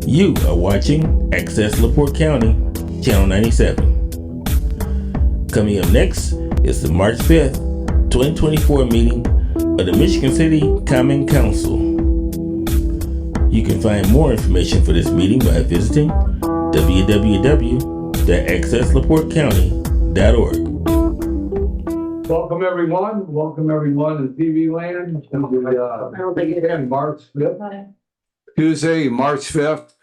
You are watching Access LaPorte County, Channel 97. Coming up next is the March 5th, 2024 meeting of the Michigan City Common Council. You can find more information for this meeting by visiting www.accesslaportecounty.org. Welcome everyone in TV land to the March 5th. Tuesday, March 5th,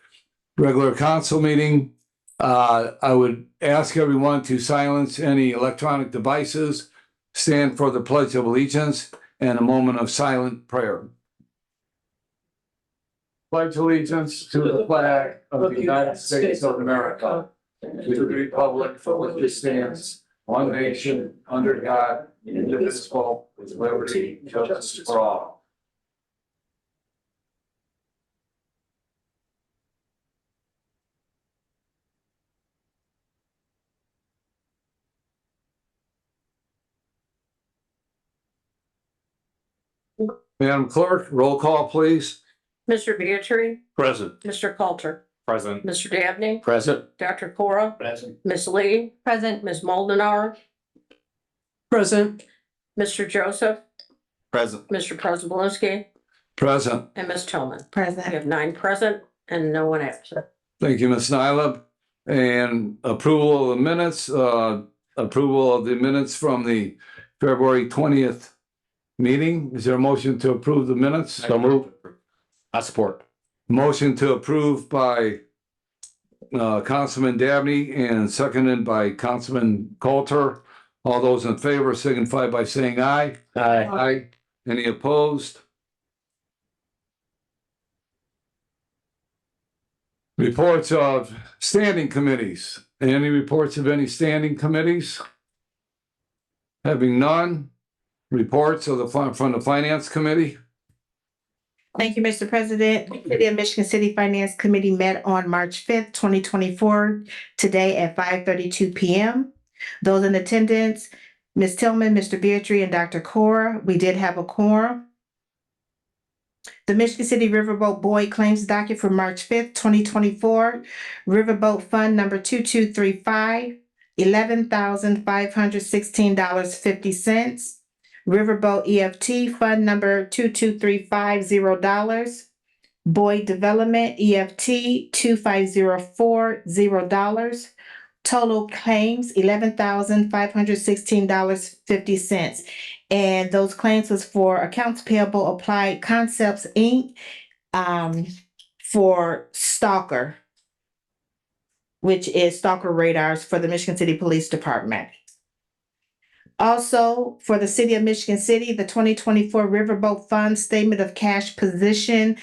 regular council meeting. I would ask everyone to silence any electronic devices, stand for the Pledge of Allegiance, and a moment of silent prayer. Pledge allegiance to the flag of the United States of America, to the republic for which it stands, one nation, under God, indivisible, with liberty and justice for all. Madam Clerk, roll call, please. Mr. Beatrice, Present. Mr. Coulter, Present. Mr. Dabney, Present. Dr. Cora, Present. Miss Lee, Present. Ms. Moldenauer, Present. Mr. Joseph, Present. Mr. Preselinski, Present. and Ms. Tillman. We Present. have 9 present and no one absent. Thank you, Ms. Nyla. And approval of the minutes, from the February 20th meeting. Is there a motion to approve the minutes? So move. I support. Motion to approve by Councilman Dabney and seconded by Councilman Coulter. All those in favor signify by saying aye. Aye. Aye. Any opposed? Reports of standing committees. Any reports of any standing committees? Having none. Reports of from the Finance Committee. Thank you, Mr. President. The City of Michigan City Finance Committee met on March 5th, 2024, today at 5:32 p.m. Those in attendance, Ms. Tillman, Mr. Beatrice, and Dr. Cora. We did have a quorum. The Michigan City Riverboat Boyd Claims Docket for March 5th, 2024. Riverboat Fund number 2235, $11,516.50. Riverboat EFT Fund number 2235, $0. Boyd Development EFT 2504, $0. Total claims $11,516.50. And those claims was for accounts payable Applied Concepts Inc. For Stalker, which is Stalker Radars for the Michigan City Police Department. Also, for the City of Michigan City, the 2024 Riverboat Fund Statement of Cash Position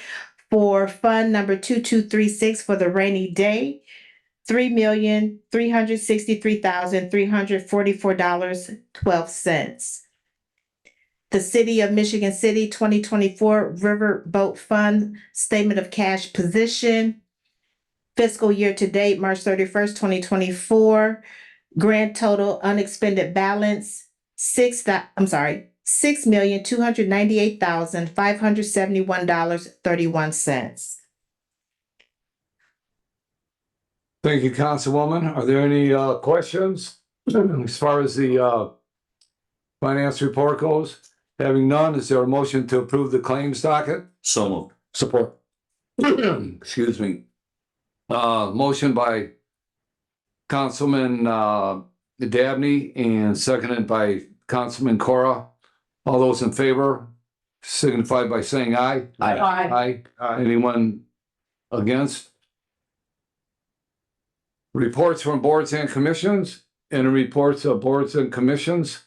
for Fund number 2236 for the rainy day, $3,363,344.12. The City of Michigan City 2024 Riverboat Fund Statement of Cash Position, fiscal year to date, March 31st, 2024. Grand total unexpended balance, $6,298,571.31. Thank you, Councilwoman. Are there any questions as far as the finance report goes? Having none, is there a motion to approve the claims docket? So moved. Support. Excuse me. Motion by Councilman Dabney and seconded by Councilman Cora. All those in favor signify by saying aye. Aye. Aye. Anyone against? Reports from boards and commissions. Any reports of boards and commissions?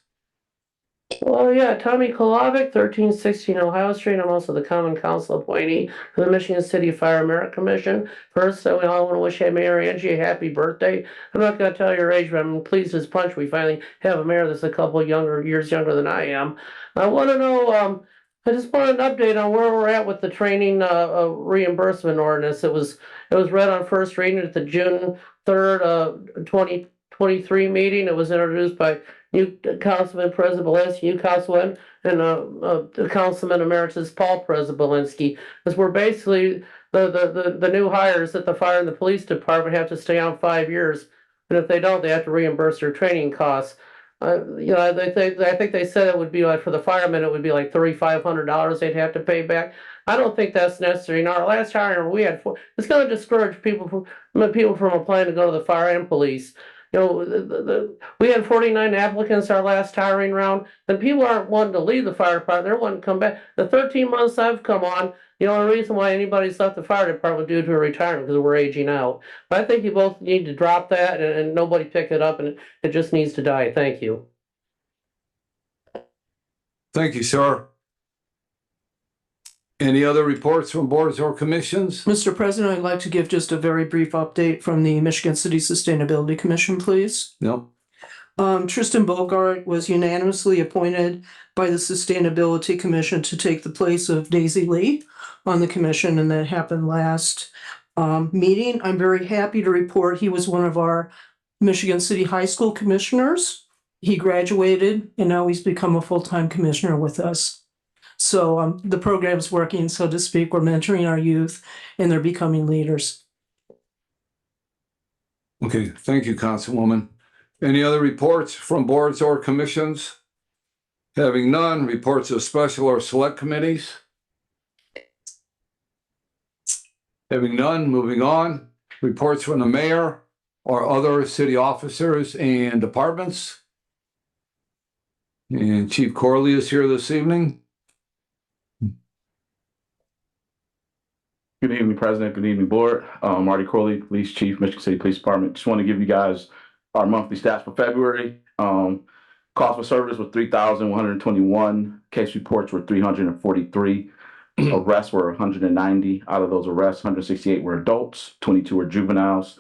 Well, yeah, Tommy Kolovic, 1316 Ohio Street. I'm also the Common Council appointee for the Michigan City Fire Merit Commission. First, I want to wish Mayor Angie a happy birthday. I'm not going to tell your age, but I'm pleased as punch we finally have a mayor that's a couple of years younger than I am. I want to know, I just wanted an update on where we're at with the training reimbursement ordinance. It was read on first reading at the June 3rd, 23 meeting. It was introduced by new Councilman Presebalinski, new Councilman, and Councilman Emeritus Paul Presebalinski. Because we're basically the new hires at the fire and the police department have to stay on 5 years. And if they don't, they have to reimburse their training costs. I think they said it would be like for the firemen, it would be like $3,500 they'd have to pay back. I don't think that's necessary. In our last hiring, we had it's going to discourage people from applying to go to the fire and police. You know, we had 49 applicants our last hiring round, and people aren't wanting to leave the fire department. They're wanting to come back. The 13 months I've come on, the only reason why anybody's left the fire department due to a retirement because we're aging out. But I think you both need to drop that and nobody pick it up, and it just needs to die. Thank you. Thank you, sir. Any other reports from boards or commissions? Mr. President, I'd like to give just a very brief update from the Michigan City Sustainability Commission, please. No. Tristan Bogart was unanimously appointed by the Sustainability Commission to take the place of Daisy Lee on the commission, and that happened last meeting. I'm very happy to report he was one of our Michigan City High School commissioners. He graduated, and now he's become a full-time commissioner with us. So the program's working, so to speak. We're mentoring our youth, and they're becoming leaders. Okay, thank you, Councilwoman. Any other reports from boards or commissions? Having none, reports of special or select committees? Having none, moving on. Reports from the mayor or other city officers and departments. And Chief Corley is here this evening. Good evening, President. Good evening, Board. Marty Corley, Police Chief, Michigan City Police Department. Just want to give you guys our monthly stats for February. Calls for service were 3,121. Case reports were 343. Arrests were 190. Out of those arrests, 168 were adults, 22 were juveniles.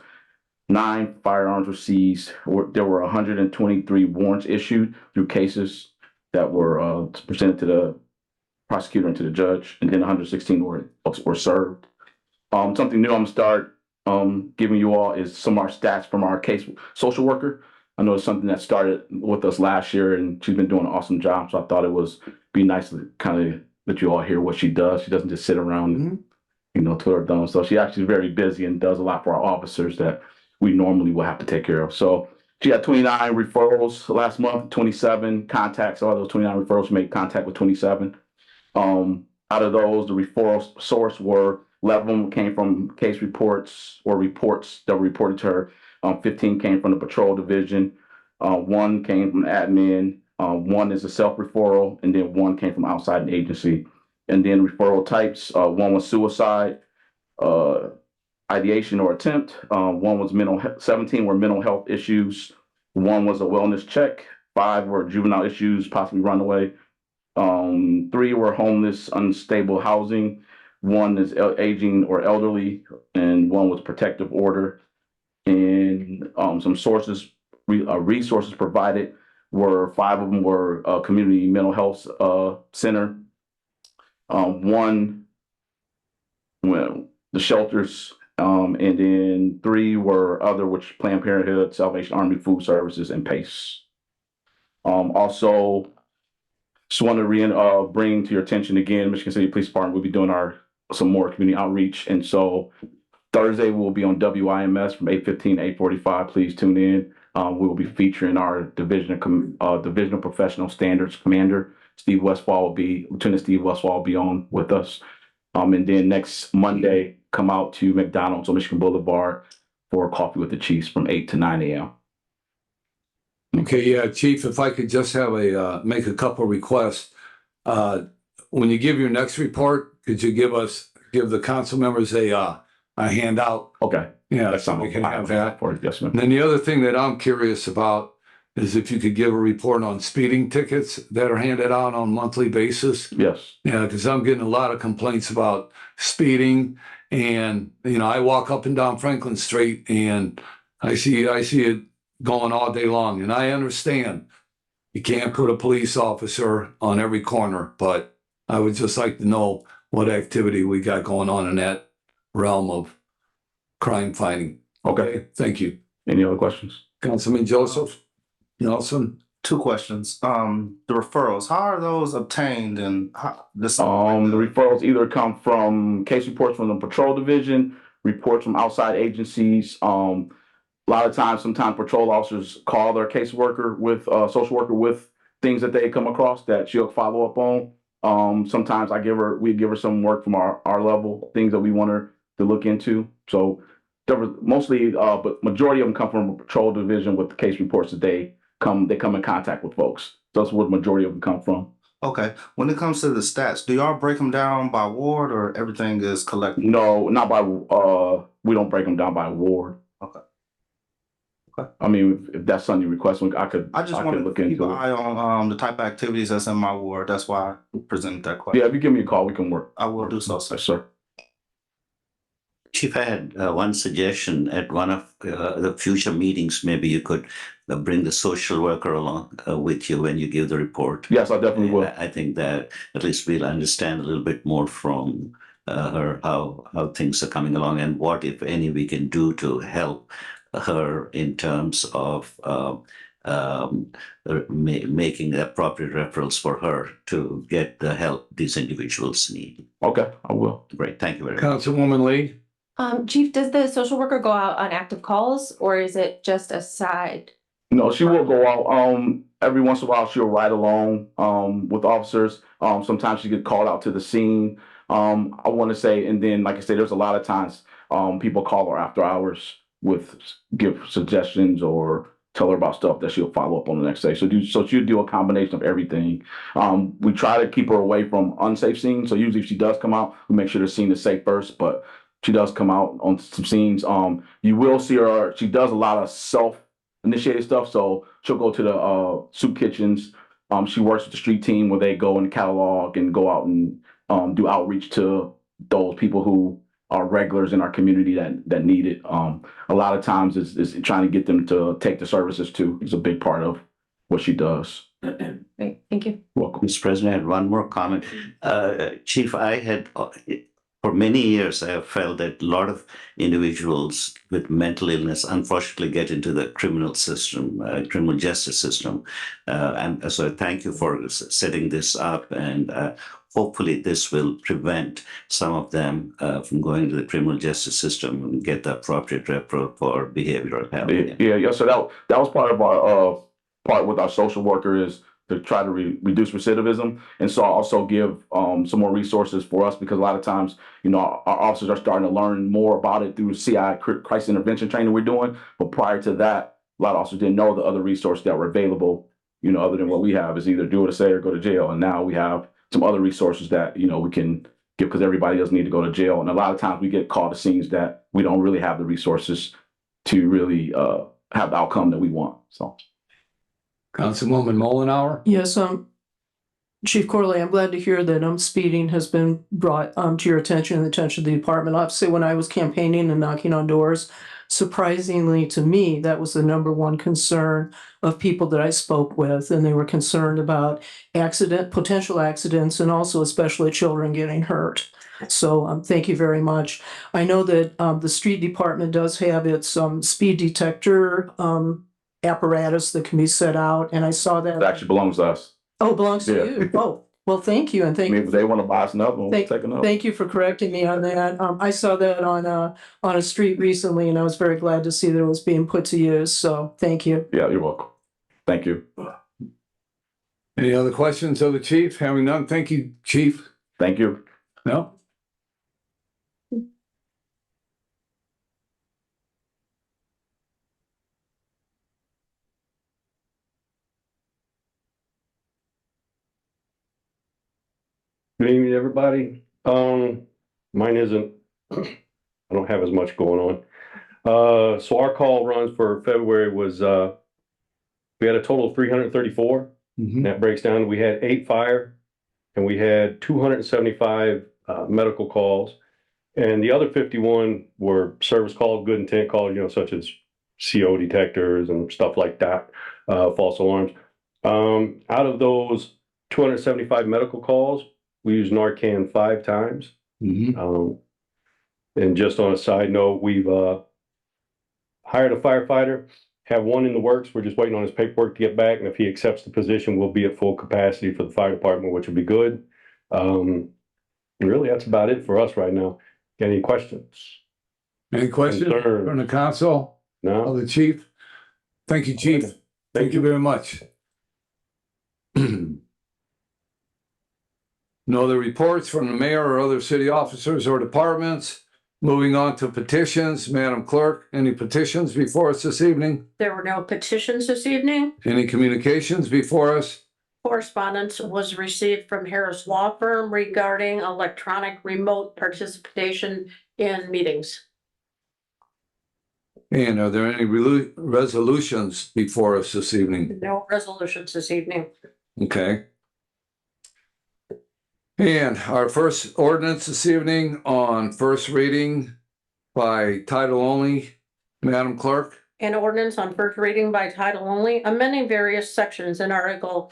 9 firearms were seized. There were 123 warrants issued through cases that were presented to the prosecutor and to the judge, and then 116 were served. Something new I'm gonna start giving you all is some of our stats from our case social worker. I know it's something that started with us last year, and she's been doing an awesome job. So I thought it was be nice to kind of let you all hear what she does. She doesn't just sit around and, you know, twiddle her thumbs. So she actually is very busy and does a lot for our officers that we normally will have to take care of. So she had 29 referrals last month, 27 contacts. All those 29 referrals made contact with 27. Out of those, the referral source were 11 of them came from case reports or reports that were reported to her. 15 came from the patrol division. 1 came from admin. 1 is a self-referral, and then 1 came from outside an agency. And then referral types, 1 was suicide, ideation or attempt. 1 was 17 were mental health issues. 1 was a wellness check. 5 were juvenile issues, possibly runaway. 3 were homeless, unstable housing. 1 is aging or elderly, and 1 was protective order. And some sources, resources provided were 5 of them were community mental health center. 1, well, the shelters, and then 3 were other, which Planned Parenthood, Salvation Army, Food Services, and PACE. Also, just want to bring to your attention again, Michigan City Police Department will be doing some more community outreach, and so Thursday we'll be on WIMS from 8:15 to 8:45. Please tune in. We will be featuring our divisional professional standards commander Lieutenant Steve Westfall will be on with us, and then next Monday come out to McDonald's on Michigan Boulevard for coffee with the Chiefs from 8 to 9 a.m. Okay, yeah, Chief, if I could just have make a couple requests. When you give your next report, could you give the council members a handout? Okay. Yeah, That's so something we can have that. for yes, ma'am. And then the other thing that I'm curious about is if you could give a report on speeding tickets that are handed out on a monthly basis. Yes. Yeah, because I'm getting a lot of complaints about speeding, and I walk up and down Franklin Street and I see it going all day long, and I understand you can't put a police officer on every corner, but I would just like to know what activity we got going on in that realm of crime fighting. Okay. Thank you. Any other questions? Councilman Joseph Nelson. Two questions. The referrals, how are those obtained and how this? The referrals either come from case reports from the patrol division, reports from outside agencies. A lot of times, sometimes patrol officers call their caseworker with social worker with things that they come across that she'll follow up on. Sometimes we give her some work from our level, things that we want her to look into. So mostly, but majority of them come from a patrol division with the case reports that they come in contact with folks. That's where the majority of them come from. Okay. When it comes to the stats, do y'all break them down by ward or everything is collected? No, not by, we don't break them down by ward. Okay. I mean, if that's something you request, I just could want look to keep into an it. eye on the type of activities that's in my ward. That's why I presented that question. Yeah, if you give me a call, we can work. I will do so, sir. Yes, sir. Chief, I had one suggestion. At one of the future meetings, maybe you could bring the social worker along with you when you give the report. Yes, I definitely will. I think that at least we'll understand a little bit more from her how things are coming along and what, if any, we can do to help her in terms of making the appropriate referrals for her to get the help these individuals need. Okay, I will. Great, thank you very much. Councilwoman Lee. Chief, does the social worker go out on active calls or is it just a side? No, she will go out. Every once in a while, she'll ride along with officers. Sometimes she get called out to the scene. I want to say, and then, like I said, there's a lot of times people call her after hours give suggestions or tell her about stuff that she'll follow up on the next day. So she'll do a combination of everything. We try to keep her away from unsafe scenes. So usually if she does come out, we make sure the scene is safe first, but she does come out on some scenes. You will see her, she does a lot of self-initiated stuff. So she'll go to the soup kitchens. She works with the street team where they go and catalog and go out and do outreach to those people who are regulars in our community that need it. A lot of times is trying to get them to take the services too. It's a big part of what she does. Great, thank you. Welcome. Mr. President, I had one more comment. Chief, I had, for many years, I have felt that a lot of individuals with mental illness unfortunately get into the criminal system, criminal justice system. And so thank you for setting this up, and hopefully this will prevent some of them from going to the criminal justice system and get the appropriate referral for behavioral health. Yeah. So that was part of our part with our social worker is to try to reduce recidivism, and so also give some more resources for us, because a lot of times, our officers are starting to learn more about it through CI crisis intervention training we're doing. But prior to that, a lot of officers didn't know the other resources that were available, other than what we have is either do what I say or go to jail. And now we have some other resources that, we can give, because everybody doesn't need to go to jail. And a lot of times we get called to scenes that we don't really have the resources to really have the outcome that we want. So. Councilwoman Mullenhour. Yes, Chief Corley, I'm glad to hear that speeding has been brought to your attention and the attention of the department. I have to say, when I was campaigning and knocking on doors, surprisingly to me, that was the number one concern of people that I spoke with, and they were concerned about potential accidents, and also especially children getting hurt. So thank you very much. I know that the street department does have its speed detector apparatus that can be set out, and I saw that. It actually belongs to us. Oh, it belongs to Yeah. you. Oh, well, thank you, and thank If they want to buy us another one, we'll take another. Thank you for correcting me on that. I saw that on a street recently, and I was very glad to see that it was being put to use. So thank you. Yeah, you're welcome. Thank you. Any other questions of the chief? Having none, thank you, Chief. Thank you. No? Good evening, everybody. Mine isn't, I don't have as much going on. So our call runs for February was, we had a total of 334. Mhm. That breaks down, we had 8 fire and we had 275 medical calls. And the other 51 were service calls, good intent calls, such as CO detectors and stuff like that, false alarms. Out of those 275 medical calls, we used Narcan 5 times. Mhm. And just on a side note, we've hired a firefighter have one in the works. We're just waiting on his paperwork to get back, and if he accepts the position, we'll be at full capacity for the fire department, which will be good. Really, that's about it for us right now. Got any questions? Any questions Concerns? from the council? No? Of the chief? Thank you, chief. Thank you very much. No other reports from the mayor or other city officers or departments. Moving on to petitions. Madam Clerk, any petitions before us this evening? There were no petitions this evening. Any communications before us? Correspondence was received from Harris Law Firm regarding electronic remote participation in meetings. And are there any resolutions before us this evening? No resolutions this evening. Okay. And our first ordinance this evening on first reading by title only, Madam Clerk. An ordinance on first reading by title only, amending various sections in Article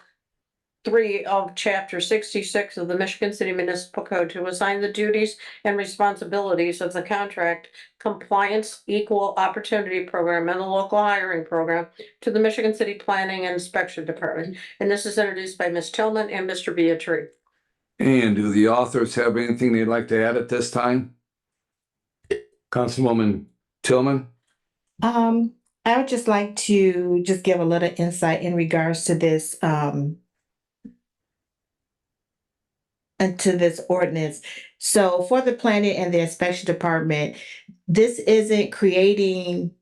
3 of Chapter 66 of the Michigan City Municipal Code to assign the duties and responsibilities of the Contract Compliance Equal Opportunity Program and the Local Hiring Program to the Michigan City Planning and Inspection Department. And this is introduced by Ms. Tillman and Mr. Beatrice. And do the authors have anything they'd like to add at this time? Councilwoman Tillman? I would just like to just give a little insight in regards to this, and to this ordinance. So for the planning and the inspection department, this isn't creating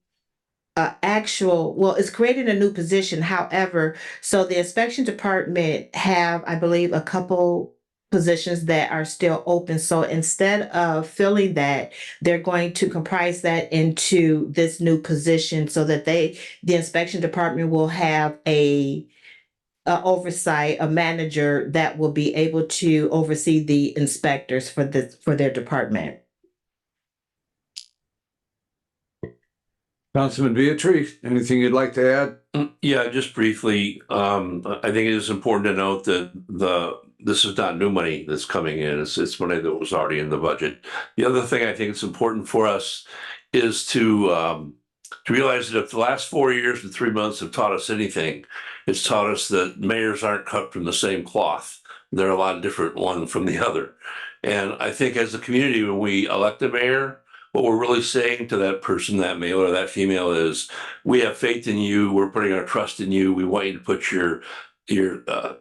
it's creating a new position. However, so the inspection department have, I believe, a couple positions that are still open. So instead of filling that, they're going to comprise that into this new position so that the inspection department will have a oversight, a manager that will be able to oversee the inspectors for their department. Councilman Beatrice, anything you'd like to add? Yeah, just briefly, I think it is important to note that this is not new money that's coming in. It's money that was already in the budget. The other thing I think it's important for us is to realize that if the last 4 years and 3 months have taught us anything, it's taught us that mayors aren't cut from the same cloth. They're a lot different one from the other. And I think as a community, when we elect a mayor, what we're really saying to that person, that male or that female, is we have faith in you. We're putting our trust in you. We want you to put your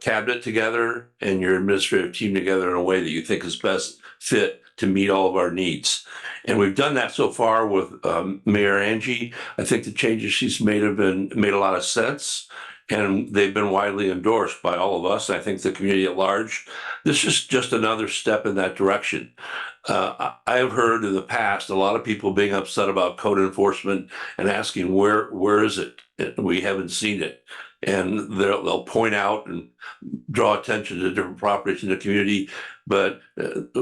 cabinet together and your administrative team together in a way that you think is best fit to meet all of our needs. And we've done that so far with Mayor Angie. I think the changes she's made have made a lot of sense, and they've been widely endorsed by all of us. I think the community at large. This is just another step in that direction. I have heard in the past a lot of people being upset about code enforcement and asking where is it? We haven't seen it. And they'll point out and draw attention to different properties in the community, but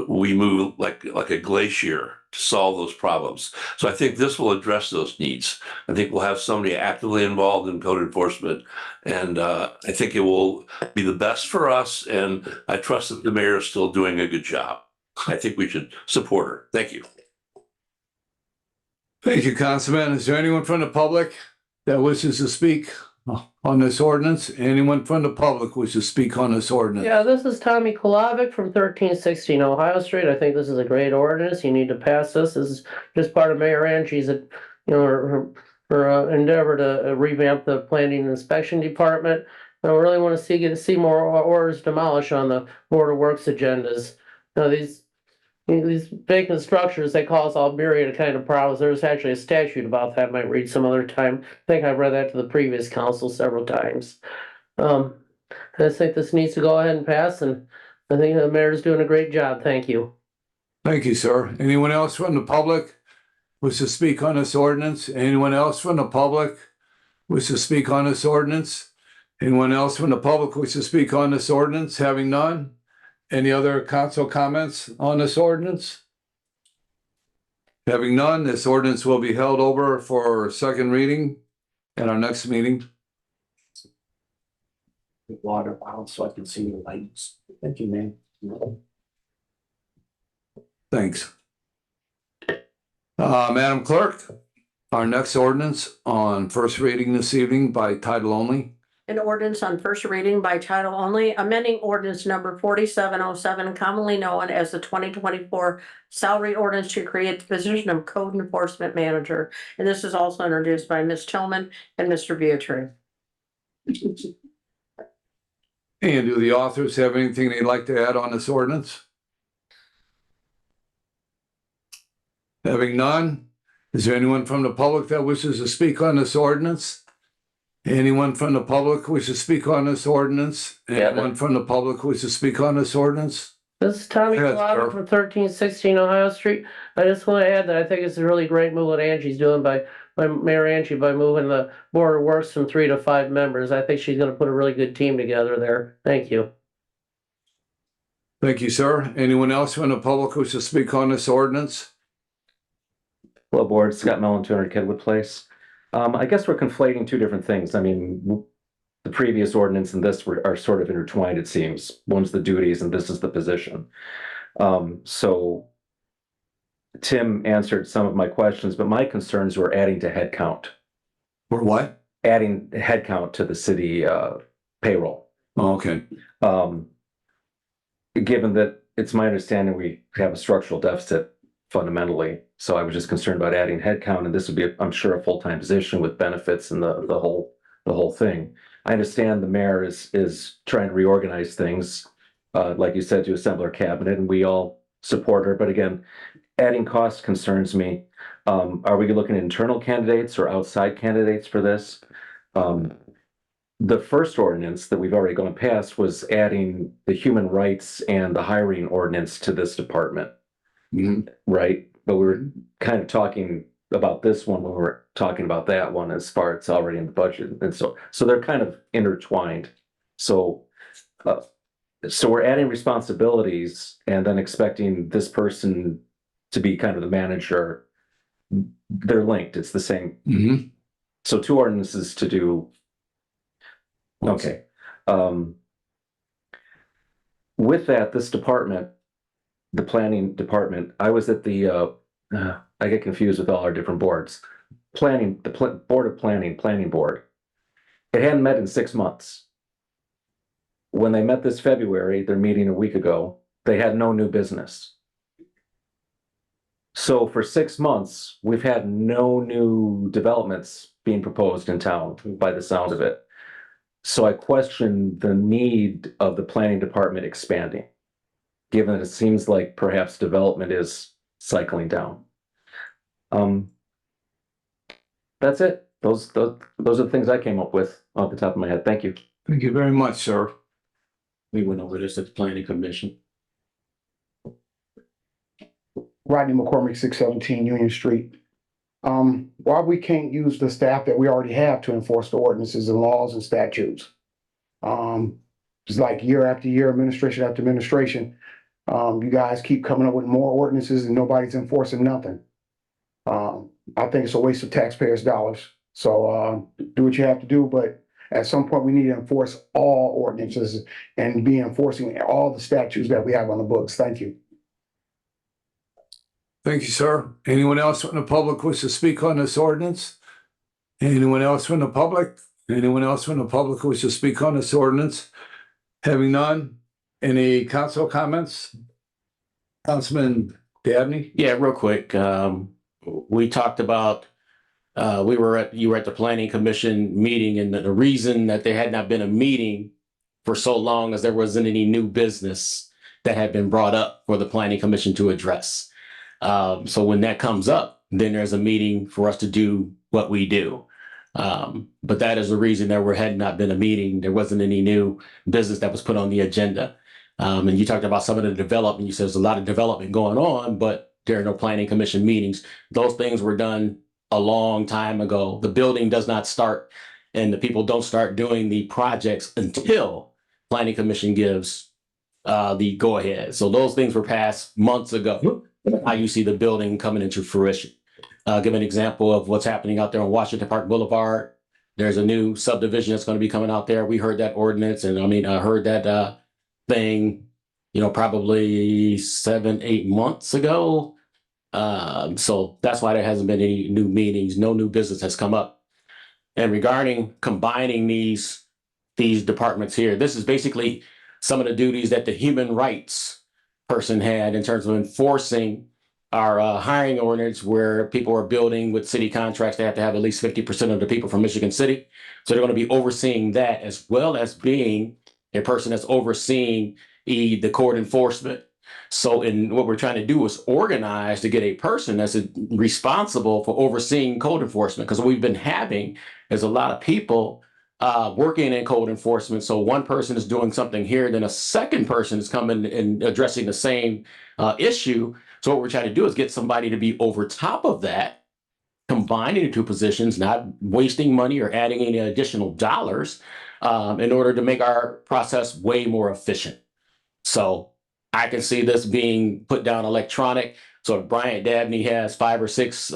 we move like a glacier to solve those problems. So I think this will address those needs. I think we'll have somebody actively involved in code enforcement, and I think it will be the best for us, and I trust that the mayor is still doing a good job. I think we should support her. Thank you. Thank you, Councilman. Is there anyone from the public that wishes to speak on this ordinance? Anyone from the public wishes to speak on this ordinance? Yeah, this is Tommy Kolavic from 1316 Ohio Street. I think this is a great ordinance. You need to pass this. This is just part of Mayor Angie's, her endeavor to revamp the planning and inspection department. I really want to see more orders demolished on the Board of Works agendas. These vacant structures, they cause all myriad kind of problems. There's actually a statute about that. I might read some other time. I think I've read that to the previous council several times. I just think this needs to go ahead and pass, and I think the mayor's doing a great job. Thank you. Thank you, sir. Anyone else from the public wish to speak on this ordinance? Anyone else from the public wish to speak on this ordinance? Anyone else from the public wish to speak on this ordinance? Having none? Any other council comments on this ordinance? Having none, this ordinance will be held over for second reading at our next meeting. Water out so I can see the lights. Thank you, man. Thanks. Madam Clerk, Our next ordinance on first reading this evening by title only. An ordinance on first reading by title only, amending ordinance number 4707, commonly known as the 2024 salary ordinance to create the position of code enforcement manager. And this is also introduced by Ms. Tillman and Mr. Beatrice. And do the authors have anything they'd like to add on this ordinance? Having none, is there anyone from the public that wishes to speak on this ordinance? Anyone from the public wishes to speak on this ordinance? Anyone from the public wishes to speak on this ordinance? This is Tommy Yes, Kalava sir. from 1316 Ohio Street. I just want to add that I think it's a really great move what Angie's doing by Mayor Angie by moving the Board of Works from 3 to 5 members. I think she's going to put a really good team together there. Thank you. Thank you, sir. Anyone else from the public who wishes to speak on this ordinance? Hello, Board. Scott Mellon, 200 Kedwood Place. I guess we're conflating two different things. I mean, the previous ordinance and this are sort of intertwined, it seems. One's the duties and this is the position. So Tim answered some of my questions, but my concerns were adding to head count. For what? Adding head count to the city payroll. Oh, okay. Given that it's my understanding we have a structural deficit fundamentally. So I was just concerned about adding headcount, and this would be, I'm sure, a full-time position with benefits and the whole thing. I understand the mayor is trying to reorganize things, like you said, to assemble her cabinet, and we all support her. But again, adding cost concerns me. Are we looking at internal candidates or outside candidates for this? The first ordinance that we've already gone past was adding the human rights and the hiring ordinance to this department. Right? But we were kind of talking about this one when we were talking about that one as far as it's already in the budget. And so they're kind of intertwined. So we're adding responsibilities and then expecting this person to be kind of the manager. They're linked. It's the same. So two ordinances to do. Okay. With that, this department, the planning department, I was at the, I get confused with all our different boards. Planning, Board of Planning Board. It hadn't met in 6 months. When they met this February, their meeting a week ago, they had no new business. So for 6 months, we've had no new developments being proposed in town by the sound of it. So I question the need of the planning department expanding, given that it seems like perhaps development is cycling down. That's it. Those are the things I came up with off the top of my head. Thank you. Thank you very much, sir. We went over this at the planning commission. Rodney McCormick, 617 Union Street. Why we can't use the staff that we already have to enforce the ordinances and laws and statutes? It's like year after year, administration after administration. You guys keep coming up with more ordinances and nobody's enforcing nothing. I think it's a waste of taxpayers' dollars. So do what you have to do, but at some point we need to enforce all ordinances and be enforcing all the statutes that we have on the books. Thank you. Thank you, sir. Anyone else from the public wish to speak on this ordinance? Anyone else from the public? Anyone else from the public wish to speak on this ordinance? Having none, any council comments? Councilman Dabney? Yeah, real quick. We talked about, you were at the planning commission meeting, and the reason that there had not been a meeting for so long is there wasn't any new business that had been brought up for the planning commission to address. So when that comes up, then there's a meeting for us to do what we do. But that is the reason there had not been a meeting. There wasn't any new business that was put on the agenda. And you talked about some of the development. You said there's a lot of development going on, but there are no planning commission meetings. Those things were done a long time ago. The building does not start and the people don't start doing the projects until planning commission gives the go ahead. So those things were passed months ago. How you see the building coming into fruition. Give an example of what's happening out there on Washington Park Boulevard. There's a new subdivision that's going to be coming out there. We heard that ordinance, and I heard that thing, probably 7-8 months ago. So that's why there hasn't been any new meetings, no new business has come up. And regarding combining these departments here, this is basically some of the duties that the human rights person had in terms of enforcing our hiring ordinance, where people are building with city contracts. They have to have at least 50% of the people from Michigan City. So they're going to be overseeing that, as well as being a person that's overseeing the court enforcement. So what we're trying to do is organize to get a person that's responsible for overseeing code enforcement, because what we've been having is a lot of people working in code enforcement. So one person is doing something here, then a second person is coming and addressing the same issue. So what we're trying to do is get somebody to be over top of that, combining the two positions, not wasting money or adding any additional dollars, in order to make our process way more efficient. So I can see this being put down electronic. So if Bryant Dabney has 5 or 6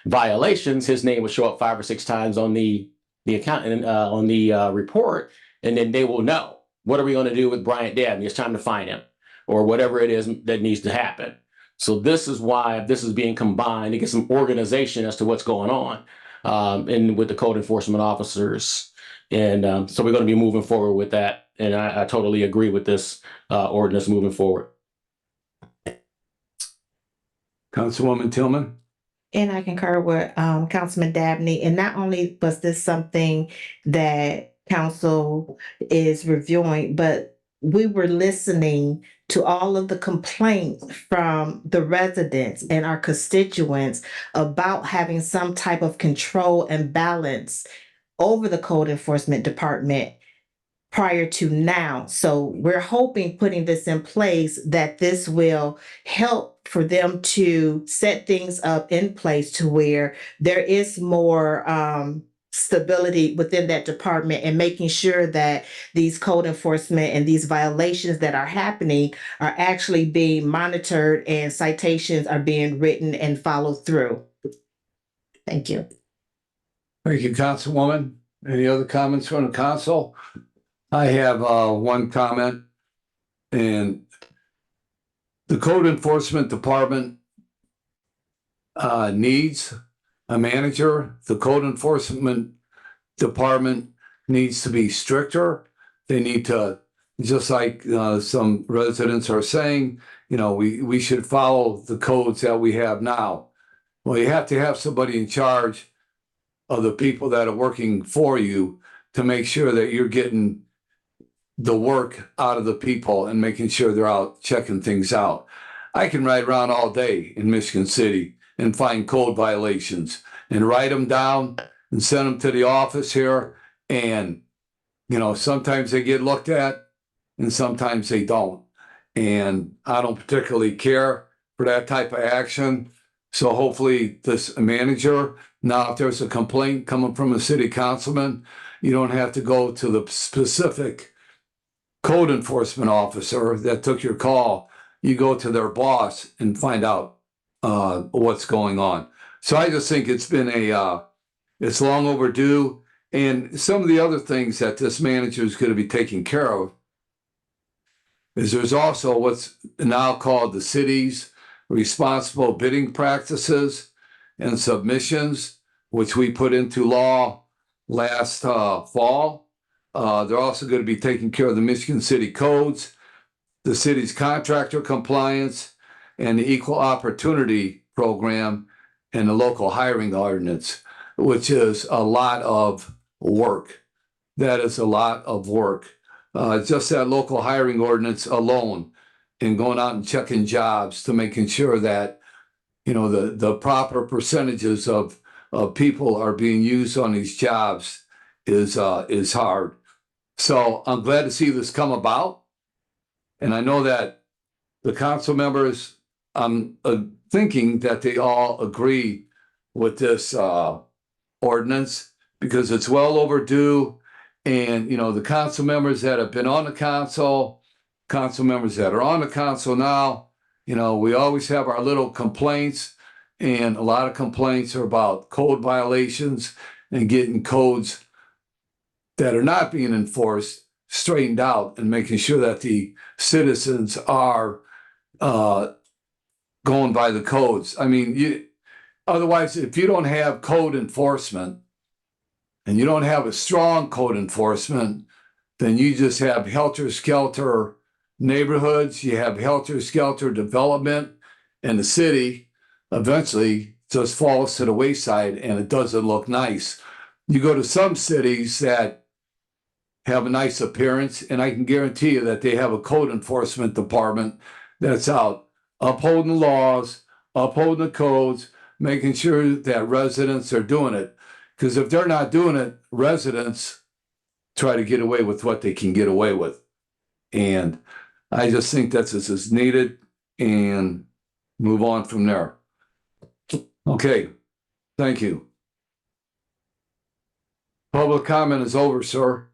violations, his name will show up 5 or 6 times on the account and on the report, and then they will know, what are we going to do with Bryant Dabney? It's time to find him, or whatever it is that needs to happen. So this is why this is being combined to get some organization as to what's going on, and with the code enforcement officers. And so we're going to be moving forward with that. And I totally agree with this ordinance moving forward. Councilwoman Tillman? And I concur with Councilman Dabney. And not only was this something that council is reviewing, but we were listening to all of the complaints from the residents and our constituents about having some type of control and balance over the code enforcement department prior to now. So we're hoping, putting this in place, that this will help for them to set things up in place to where there is more stability within that department, and making sure that these code enforcement and these violations that are happening are actually being monitored and citations are being written and followed through. Thank you. Thank you, Councilwoman. Any other comments from the council? I have one comment, and the code enforcement department needs a manager. The code enforcement department needs to be stricter. They need to, just like some residents are saying, we should follow the codes that we have now. Well, you have to have somebody in charge of the people that are working for you to make sure that you're getting the work out of the people and making sure they're out checking things out. I can ride around all day in Michigan City and find code violations and write them down and send them to the office here. And, sometimes they get looked at and sometimes they don't. And I don't particularly care for that type of action. So hopefully this manager, now if there's a complaint coming from a city councilman, you don't have to go to the specific code enforcement officer that took your call. You go to their boss and find out what's going on. So I just think it's been it's long overdue. And some of the other things that this manager is going to be taking care of is there's also what's now called the city's responsible bidding practices and submissions, which we put into law last fall. They're also going to be taking care of the Michigan City codes, the city's contractor compliance, and the equal opportunity program, and the local hiring ordinance, which is a lot of work. That is a lot of work. Just that local hiring ordinance alone, and going out and checking jobs to making sure that, the proper percentages of people are being used on these jobs is hard. So I'm glad to see this come about. And I know that the council members, I'm thinking that they all agree with this ordinance, because it's well overdue. And, the council members that have been on the council members that are on the council now, we always have our little complaints, and a lot of complaints are about code violations and getting codes that are not being enforced straightened out, and making sure that the citizens are going by the codes. I mean, otherwise, if you don't have code enforcement and you don't have a strong code enforcement, then you just have helter-skelter neighborhoods, you have helter-skelter development, and the city eventually just falls to the wayside and it doesn't look nice. You go to some cities that have a nice appearance, and I can guarantee you that they have a code enforcement department that's out upholding the laws, upholding the codes, making sure that residents are doing it. Because if they're not doing it, residents try to get away with what they can get away with. And I just think that this is needed and move on from there. Okay, thank you. Public comment is over, sir.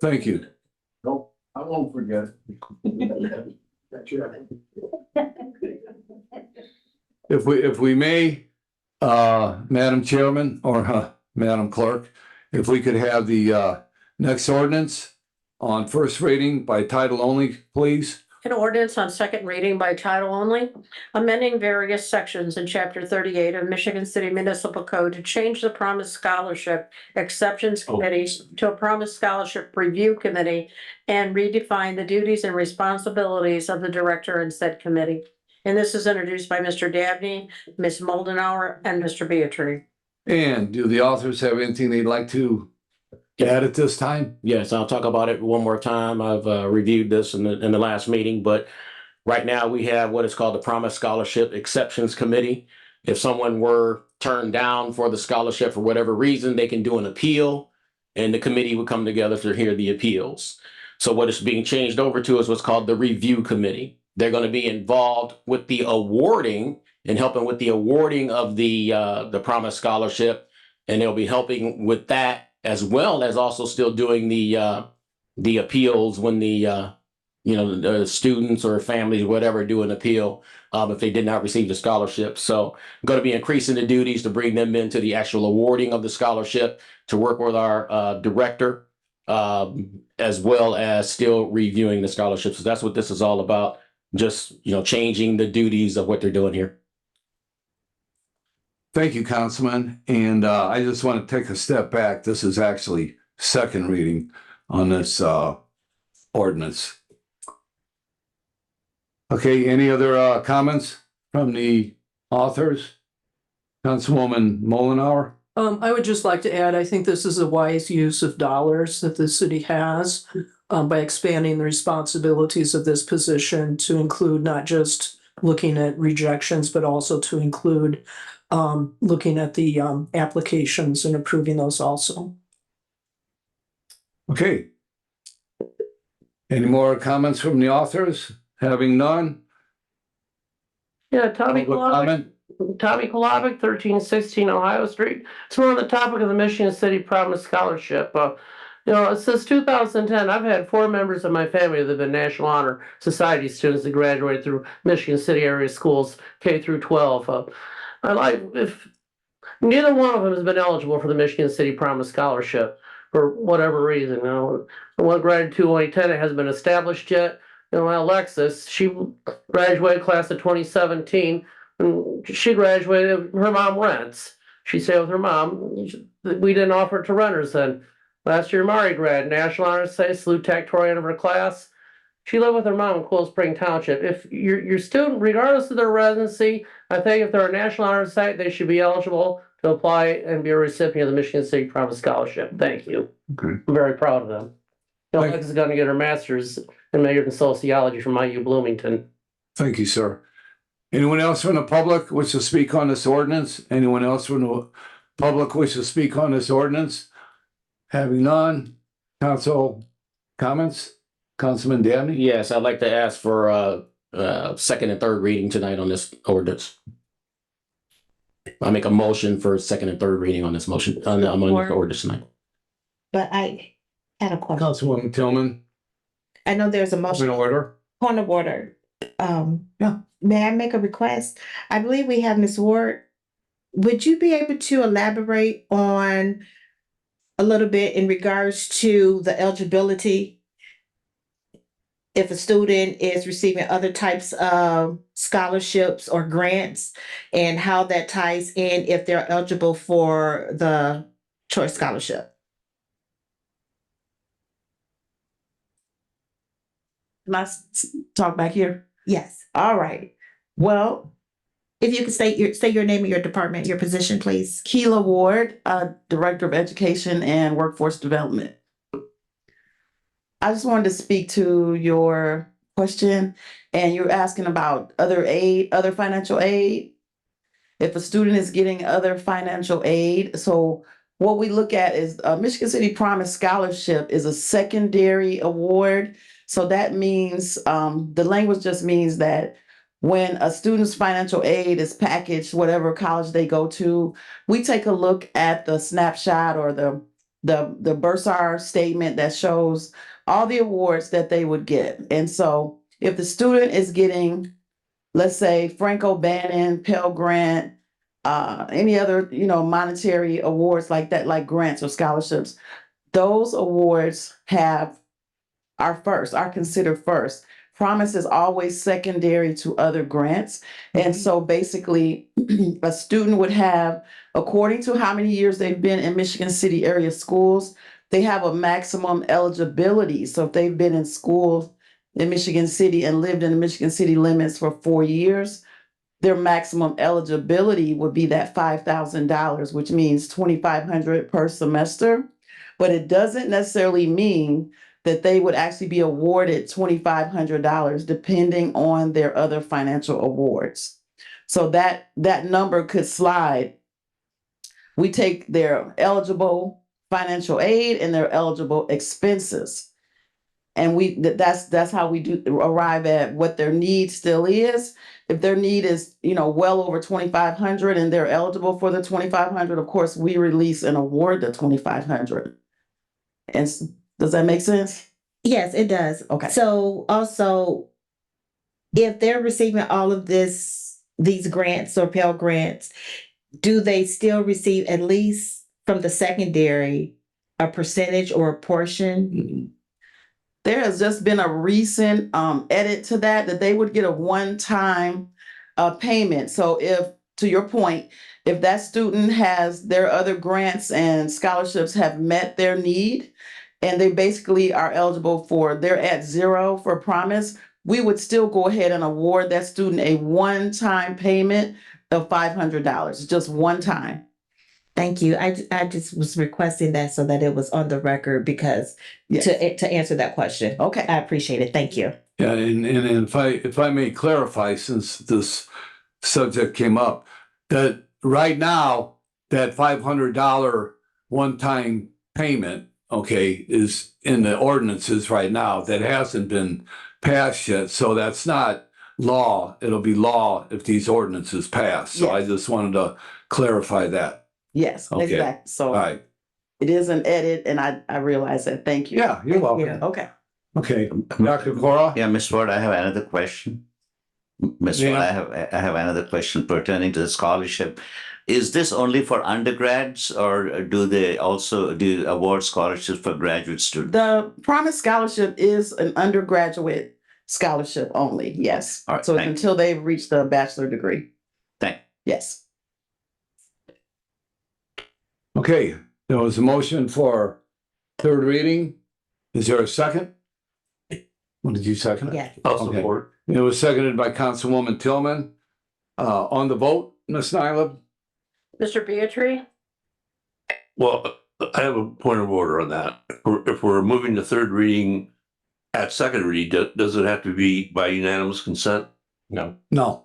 Thank you. No, I won't forget. If we may, Madam Chairman or Madam Clerk, if we could have the next ordinance on first reading by title only, please. An ordinance on second reading by title only, amending various sections in chapter 38 of Michigan City Municipal Code to change the Promise Scholarship Exceptions Committee to a Promise Scholarship Review Committee and redefine the duties and responsibilities of the director in said committee. And this is introduced by Mr. Dabney, Ms. Moldenauer, and Mr. Beatrice. And do the authors have anything they'd like to add at this time? Yes, I'll talk about it one more time. I've reviewed this in the last meeting, but right now we have what is called the Promise Scholarship Exceptions Committee. If someone were turned down for the scholarship for whatever reason, they can do an appeal and the committee would come together to hear the appeals. So what is being changed over to is what's called the Review Committee. They're going to be involved with the awarding and helping with the awarding of the Promise Scholarship, and they'll be helping with that, as well as also still doing the appeals when the students or families, whatever, do an appeal if they did not receive the scholarship. So I'm going to be increasing the duties to bring them into the actual awarding of the scholarship, to work with our director, as well as still reviewing the scholarships. So that's what this is all about. Just, changing the duties of what they're doing here. Thank you, Councilman. And I just want to take a step back. This is actually second reading on this ordinance. Okay, any other comments from the authors? Councilwoman Moldenauer? I would just like to add, I think this is a wise use of dollars that the city has by expanding the responsibilities of this position to include not just looking at rejections, but also to include looking at the applications and approving those also. Okay. Any more comments from the authors? Having none? Yeah, Tommy Public Kolovic, comment? 1316 Ohio Street. It's more on the topic of the Michigan City Promise Scholarship. Since 2010, I've had 4 members of my family that have been National Honor Society students that graduated through Michigan City area schools, K through 12. If neither one of them has been eligible for the Michigan City Promise Scholarship for whatever reason. The one graduated 2010, it hasn't been established yet. Alexis, she graduated class of 2017, and she graduated. Her mom rents. She stayed with her mom. We didn't offer it to renters then. Last year, Mari grad, National Honor Society, salutatorian of her class. She lived with her mom in Cool Spring Township. If your student, regardless of their residency, I think if they're a National Honor Society, they should be eligible to apply and be a recipient of the Michigan City Promise Scholarship. Thank you. Okay. I'm very proud of them. Alex is going to get her master's in major in sociology from IU Bloomington. Thank you, sir. Anyone else from the public wish to speak on this ordinance? Anyone else from the public wish to speak on this ordinance? Having none, council comments? Councilman Dabney? Yes, I'd like to ask for second and third reading tonight on this ordinance. I make a motion for second and third reading on this motion, on the ordinance tonight. But I had a question. Councilwoman Tillman? I know there's a motion. Point of order? Point of order. Yeah. May I make a request? I believe we have Ms. Ward. Would you be able to elaborate on a little bit in regards to the eligibility if a student is receiving other types of scholarships or grants, and how that ties in if they're eligible for the choice scholarship. Talk back here? Yes. All right. Well, If you could say your name and your department, your position, please. Keela Ward, Director of Education and Workforce Development. I just wanted to speak to your question, and you're asking about other aid, other financial aid. If a student is getting other financial aid, so what we look at is Michigan City Promise Scholarship is a secondary award. So that means the language just means that when a student's financial aid is packaged, whatever college they go to, we take a look at the snapshot or the bursar statement that shows all the awards that they would get. And so if the student is getting, let's say, Frank O'Bannon, Pell Grant, any other, monetary awards like that, like grants or scholarships, those awards are considered first. Promise is always secondary to other grants. And so basically, a student would have, according to how many years they've been in Michigan City area schools, they have a maximum eligibility. So if they've been in school in Michigan City and lived in the Michigan City limits for 4 years, their maximum eligibility would be that $5,000, which means $2,500 per semester. But it doesn't necessarily mean that they would actually be awarded $2,500 depending on their other financial awards. So that number could slide. We take their eligible financial aid and their eligible expenses. And that's how we do arrive at what their need still is. If their need is, well over $2,500 and they're eligible for the $2,500, of course, we release and award the $2,500. And does that make sense? Yes, it does. Okay. So also, if they're receiving all of these grants or Pell Grants, do they still receive at least from the secondary a percentage or a portion? There has just been a recent edit to that they would get a one-time payment. So to your point, if that student has their other grants and scholarships have met their need, and they basically are eligible they're at zero for Promise, we would still go ahead and award that student a one-time payment of $500, just one time. Thank you. I just was requesting that so that it was on the record because Yes. to answer that question. Okay. I appreciate it. Thank you. Yeah, and if I may clarify, since this subject came up, that right now, that $500 one-time payment, okay, is in the ordinances right now. That hasn't been passed yet, so that's not law. It'll be law if these ordinances pass. So I just wanted to clarify that. Yes, Okay. exactly. So All right. it is an edit, and I realize that. Thank you. Yeah, you're welcome. Okay. Okay, Dr. Cora? Yeah, Ms. Ward, I have another question. Ms. Ward, Yeah. I have another question pertaining to the scholarship. Is this only for undergrads, or do they also do award scholarships for graduate students? The Promise Scholarship is an undergraduate scholarship only. Yes. All right, So it's thank you. until they've reached a bachelor degree. Thank Yes. Okay, there was a motion for third reading. Is there a second? What did you second it? Yeah. I'll Okay. support. It was seconded by Councilwoman Tillman. On the vote, Ms. Nyla? Mr. Beatry? Well, I have a point of order on that. If we're moving to third reading at second reading, does it have to be by unanimous consent? No. No.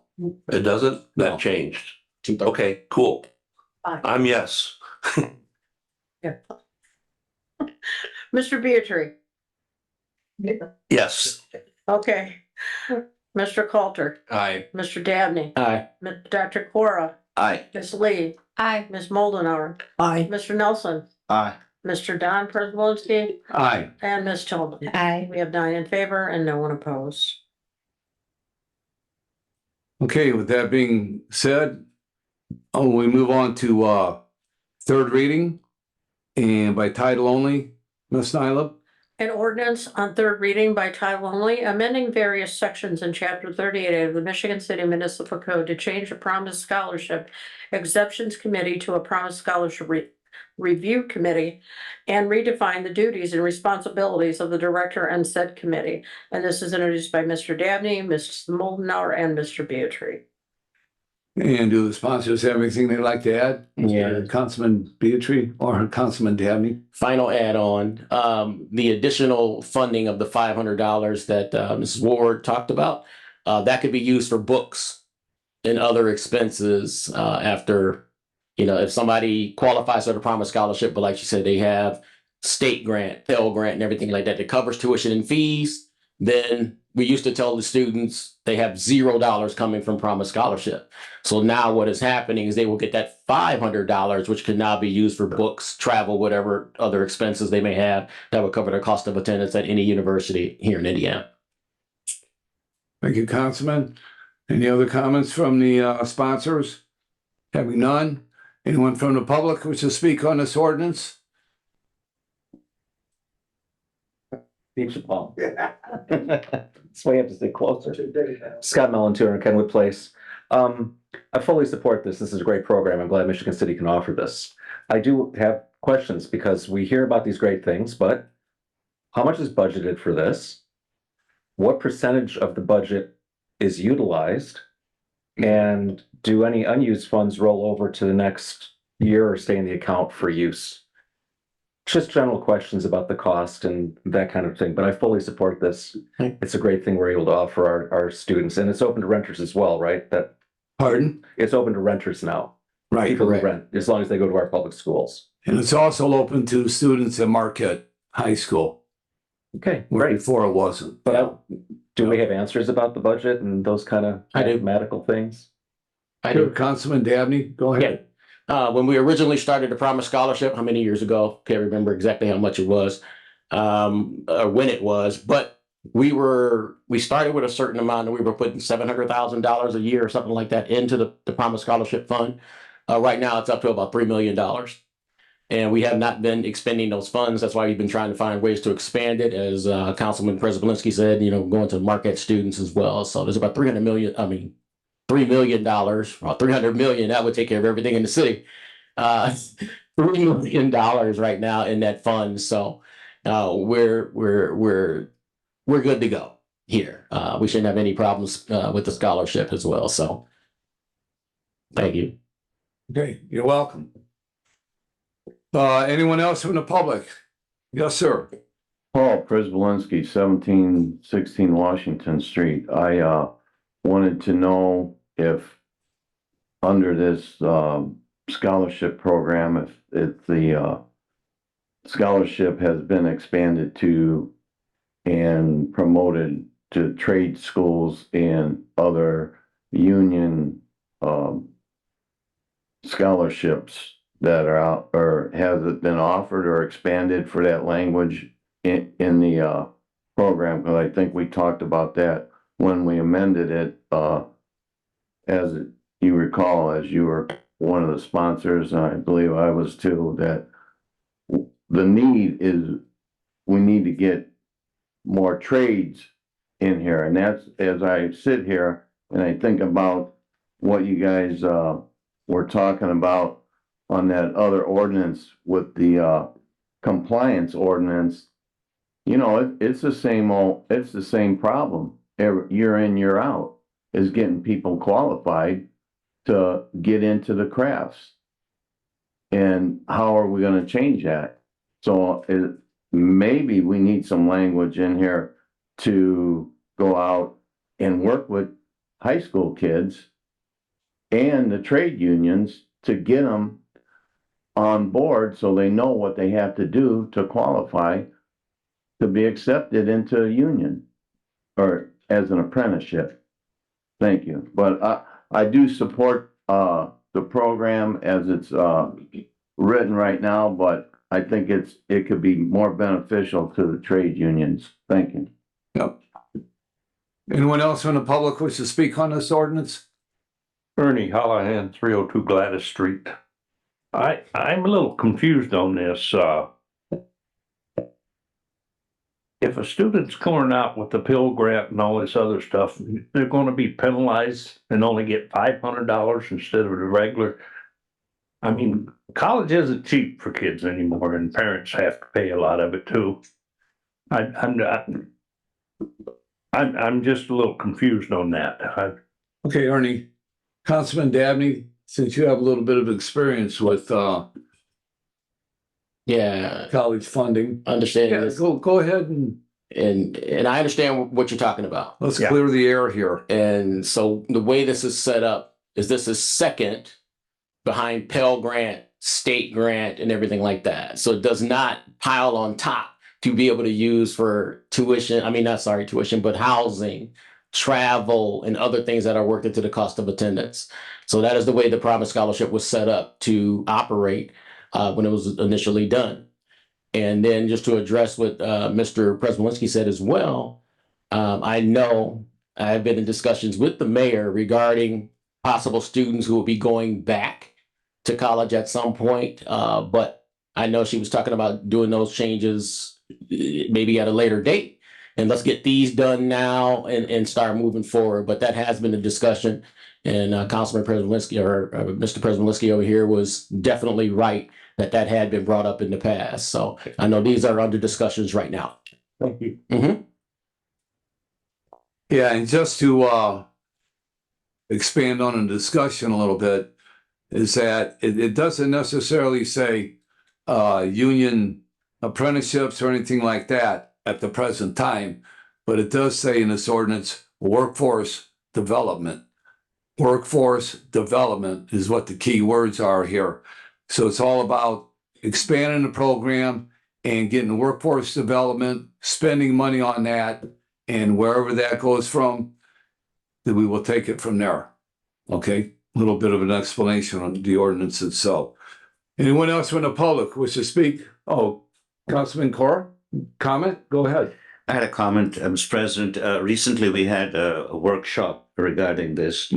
It doesn't? No. That changed. 2/3. Okay, cool. Fine. I'm yes. Mr. Beatry? Yes. Okay. Mr. Coulter? Aye. Mr. Dabney? Aye. Dr. Cora? Aye. Ms. Lee? Aye. Ms. Moldenauer? Aye. Mr. Nelson? Aye. Mr. Don Prespolinski? Aye. And Ms. Tillman? Aye. We have 9 in favor and no one opposed. Okay, with that being said, we move on to third reading and by title only, Ms. Nyla? An ordinance on third reading by title only, amending various sections in chapter 38 of the Michigan City Municipal Code to change the Promise Scholarship Exceptions Committee to a Promise Scholarship Review Committee and redefine the duties and responsibilities of the director and said committee. And this is introduced by Mr. Dabney, Mr. Moldenauer, and Mr. Beatry. And do the sponsors have anything they'd like to add? Yeah. Councilman Beatry or Councilman Dabney? Final add-on, the additional funding of the $500 that Mrs. Ward talked about, that could be used for books and other expenses after, if somebody qualifies for the Promise Scholarship, but like she said, they have state grant, Pell Grant and everything like that that covers tuition and fees, then we used to tell the students they have $0 coming from Promise Scholarship. So now what is happening is they will get that $500, which can now be used for books, travel, whatever other expenses they may have that would cover their cost of attendance at any university here in Indiana. Thank you, Councilman. Any other comments from the sponsors? Having none, anyone from the public wish to speak on this ordinance? Beach ball. That's why you have to stay closer. Scott Melantur in Kenwood Place. I fully support this. This is a great program. I'm glad Michigan City can offer this. I do have questions because we hear about these great things, but how much is budgeted for this? What percentage of the budget is utilized? And do any unused funds roll over to the next year or stay in the account for use? Just general questions about the cost and that kind of thing, but I fully support this. It's a great thing we're able to offer our students, and it's open to renters as well, right? Pardon? It's open to renters now. Right, People who correct. rent, as long as they go to our public schools. And it's also open to students at Marquette High School, Okay, where great. before it wasn't. But do we have answers about the budget and those kind of I do. mathematical things? I Sure, do. Councilman Dabney, go ahead. When we originally started the Promise Scholarship, how many years ago? Can't remember exactly how much it was, or when it was, but we started with a certain amount and we were putting $700,000 a year or something like that into the Promise Scholarship Fund. Right now it's up to about $3 million. And we have not been expending those funds. That's why we've been trying to find ways to expand it, as Councilman Przybylski said, going to Marquette students as well. So there's about $3 million, or 300 million, that would take care of everything in the city. $3 million right now in that fund. So we're good to go here. We shouldn't have any problems with the scholarship as well. So thank you. Okay, you're welcome. Anyone else from the public? Yes, sir. Paul Przybylski, 1716 Washington Street. I wanted to know if under this scholarship program, if the scholarship has been expanded to and promoted to trade schools and other union scholarships that are out, or has it been offered or expanded for that language in the program? Because I think we talked about that when we amended it, as you recall, as you were one of the sponsors, and I believe I was too, that the need is, we need to get more trades in here. And that's, as I sit here and I think about what you guys were talking about on that other ordinance with the compliance ordinance, it's the same problem. Year in, year out, is getting people qualified to get into the crafts. And how are we going to change that? So maybe we need some language in here to go out and work with high school kids and the trade unions to get them on board so they know what they have to do to qualify to be accepted into a union or as an apprenticeship. Thank you. But I do support the program as it's written right now, but I think it could be more beneficial to the trade unions. Thank you. Yep. Anyone else from the public wish to speak on this ordinance? Ernie Hallahan, 302 Gladys Street. I'm a little confused on this. if a student's going out with the Pell Grant and all this other stuff, they're gonna be penalized and only get $500 instead of the regular. I mean, college isn't cheap for kids anymore, and parents have to pay a lot of it too. I'm just a little confused on that. Okay, Ernie, Councilman Dabney, since you have a little bit of experience with Yeah, college funding, understand yeah, this. go ahead And I understand what you're talking about. let's clear the air here. And so the way this is set up is this is second behind Pell Grant, state grant, and everything like that. So it does not pile on top to be able to use for tuition. I mean, not sorry, tuition, but housing, travel, and other things that are worked into the cost of attendance. So that is the way the Promise Scholarship was set up to operate when it was initially done. And then just to address what Mr. Prespolinski said as well, I know I've been in discussions with the mayor regarding possible students who will be going back to college at some point. But I know she was talking about doing those changes maybe at a later date. And let's get these done now and start moving forward. But that has been a discussion. And Councilman Prespolinski or Mr. Prespolinski over here was definitely right that had been brought up in the past. So I know these are under discussions right now. Thank you. Mm-hmm. Yeah, and just to expand on the discussion a little bit, is that it doesn't necessarily say union apprenticeships or anything like that at the present time, but it does say in this ordinance, workforce development. Workforce development is what the key words are here. So it's all about expanding the program and getting workforce development, spending money on that, and wherever that goes from, then we will take it from there. Okay, a little bit of an explanation on the ordinance itself. Anyone else from the public wish to speak? Oh, Councilman Cora, comment? Go ahead. I had a comment, Mr. President. Recently, we had a workshop regarding this.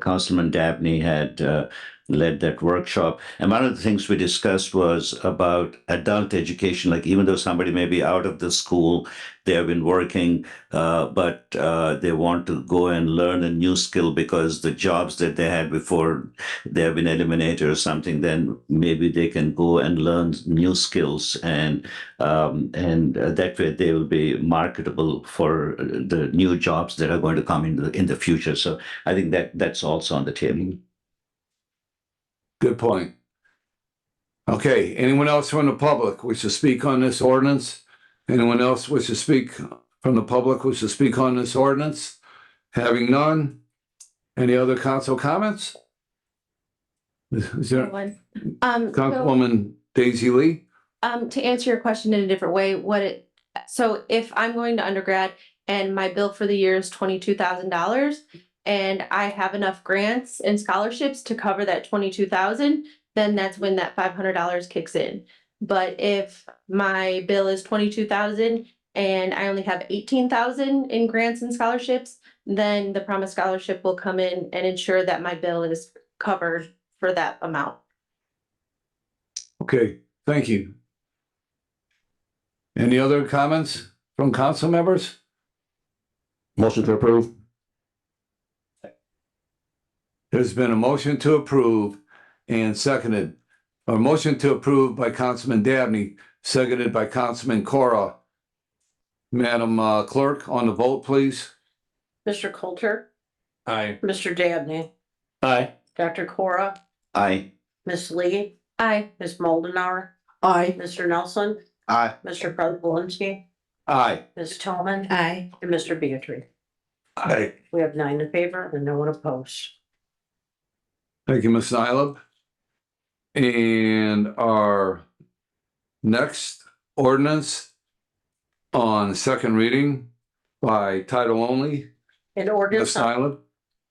Councilman Dabney had led that workshop. And one of the things we discussed was about adult education. Like even though somebody may be out of the school, they have been working, but they want to go and learn a new skill because the jobs that they had before, they have been eliminated or something, then maybe they can go and learn new skills and that way they will be marketable for the new jobs that are going to come in the future. So I think that's also on the table. Good point. Okay, anyone else from the public wish to speak on this ordinance? Anyone else wish to speak from the public wish to speak on this ordinance? Having none, any other council comments? Is there, Councilwoman Daisy Lee? To answer your question in a different way, so if I'm going to undergrad and my bill for the year is $22,000 and I have enough grants and scholarships to cover that $22,000, then that's when that $500 kicks in. But if my bill is $22,000 and I only have $18,000 in grants and scholarships, then the Promise Scholarship will come in and ensure that my bill is covered for that amount. Okay, thank you. Any other comments from council members? Motion to approve. There's been a motion to approve and seconded. A motion to approve by Councilman Dabney, seconded by Councilman Cora. Madam Clerk, on the vote, please. Mr. Coulter, Aye. Mr. Dabney, Aye. Dr. Cora, Aye. Miss Lee, Aye. Miss Moldenauer, Aye. Mr. Nelson, Aye. Mr. Prespolinski, Aye. Ms. Tillman, Aye. and Mr. Beatrice. Aye. We have 9 in favor and no one opposed. Thank you, Ms. Nyla. And our next ordinance on second reading by title only. An ordinance, Ms. Nyla.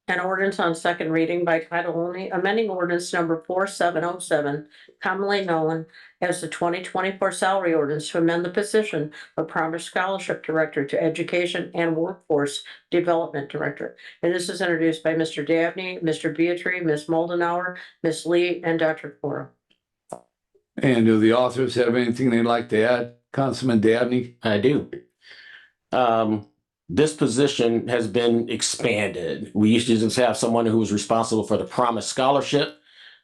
an ordinance on second reading by title only, amending ordinance number 4707, commonly known as the 2024 salary ordinance, to amend the position of Promise Scholarship Director to Education and Workforce Development Director. And this is introduced by Mr. Dabney, Mr. Beatrice, Ms. Moldenauer, Ms. Lee, and Dr. Cora. And do the authors have anything they'd like to add? Councilman Dabney? I do. This position has been expanded. We used to just have someone who was responsible for the Promise Scholarship,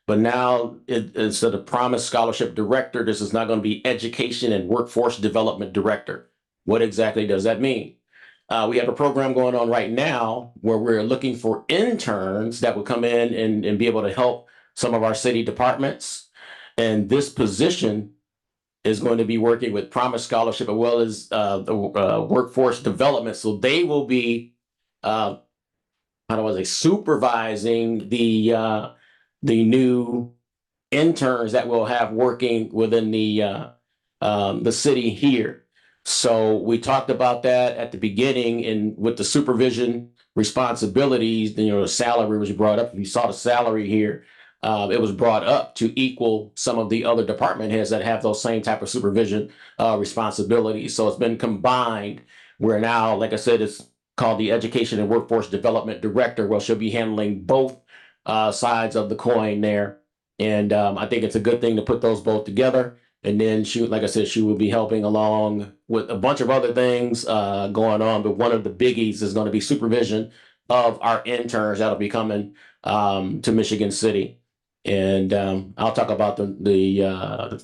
but now instead of Promise Scholarship Director, this is now going to be Education and Workforce Development Director. What exactly does that mean? We have a program going on right now where we're looking for interns that will come in and be able to help some of our city departments. And this position is going to be working with Promise Scholarship as well as the workforce development. So they will be, how do I say, supervising the new interns that we'll have working within the city here. So we talked about that at the beginning, and with the supervision responsibilities, the salary was brought up. If you saw the salary here, it was brought up to equal some of the other department heads that have those same type of supervision responsibilities. So it's been combined where now, like I said, it's called the Education and Workforce Development Director. Well, she'll be handling both sides of the coin there. And I think it's a good thing to put those both together. And then she, like I said, she will be helping along with a bunch of other things going on. But one of the biggies is going to be supervision of our interns that'll be coming to Michigan City. And I'll talk about the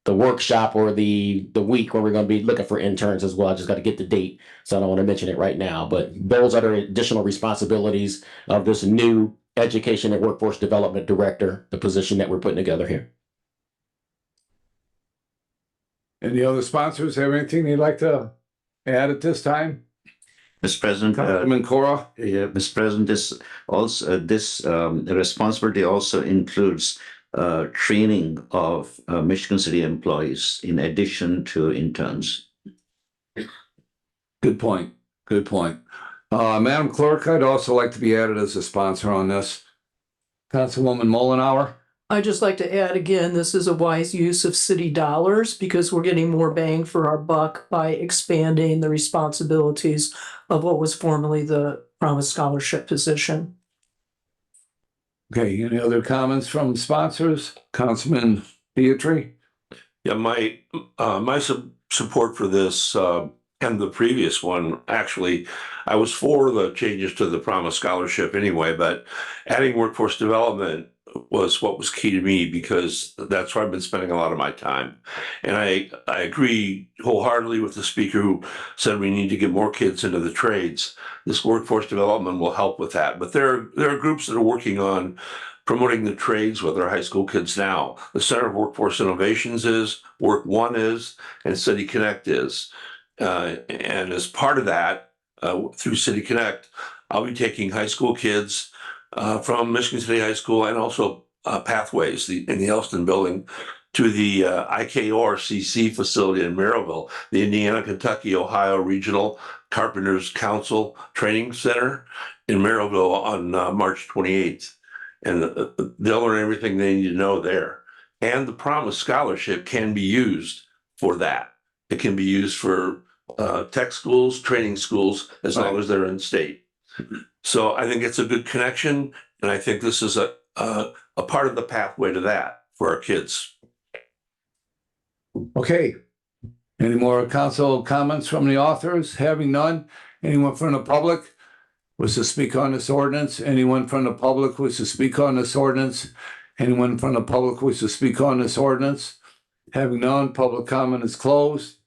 workshop or the week where we're going to be looking for interns as well. I just got to get the date, so I don't want to mention it right now. But those are the additional responsibilities of this new Education and Workforce Development Director, the position that we're putting together here. Any other sponsors have anything they'd like to add at this time? Mr. President. Councilman Cora? Yeah, Mr. President, this responsibility also includes training of Michigan City employees in addition to interns. Good point. Good point. Madam Clerk, I'd also like to be added as a sponsor on this. Councilwoman Mullenhour? I'd just like to add again, this is a wise use of city dollars because we're getting more bang for our buck by expanding the responsibilities of what was formerly the Promise Scholarship position. Okay, any other comments from sponsors? Councilman Pietri? Yeah, my support for this and the previous one, actually, I was for the changes to the Promise Scholarship anyway, but adding workforce development was what was key to me because that's where I've been spending a lot of my time. And I agree wholeheartedly with the speaker who said we need to get more kids into the trades. This workforce development will help with that. But there are groups that are working on promoting the trades with our high school kids now. The Center of Workforce Innovations is, Work One is, and City Connect is. And as part of that, through City Connect, I'll be taking high school kids from Michigan City High School and also Pathways in the Elston building to the IKORCC facility in Maryville, the Indiana, Kentucky, Ohio Regional Carpenters Council Training Center in Maryville on March 28th. And they'll learn everything they need to know there. And the Promise Scholarship can be used for that. It can be used for tech schools, training schools, as long as they're in state. So I think it's a good connection, and I think this is a part of the pathway to that for our kids. Okay. Any more council comments from the authors? Having none, anyone from the public wish to speak on this ordinance? Anyone from the public wish to speak on this ordinance? Anyone from the public wish to speak on this ordinance? Having none, public comment is closed.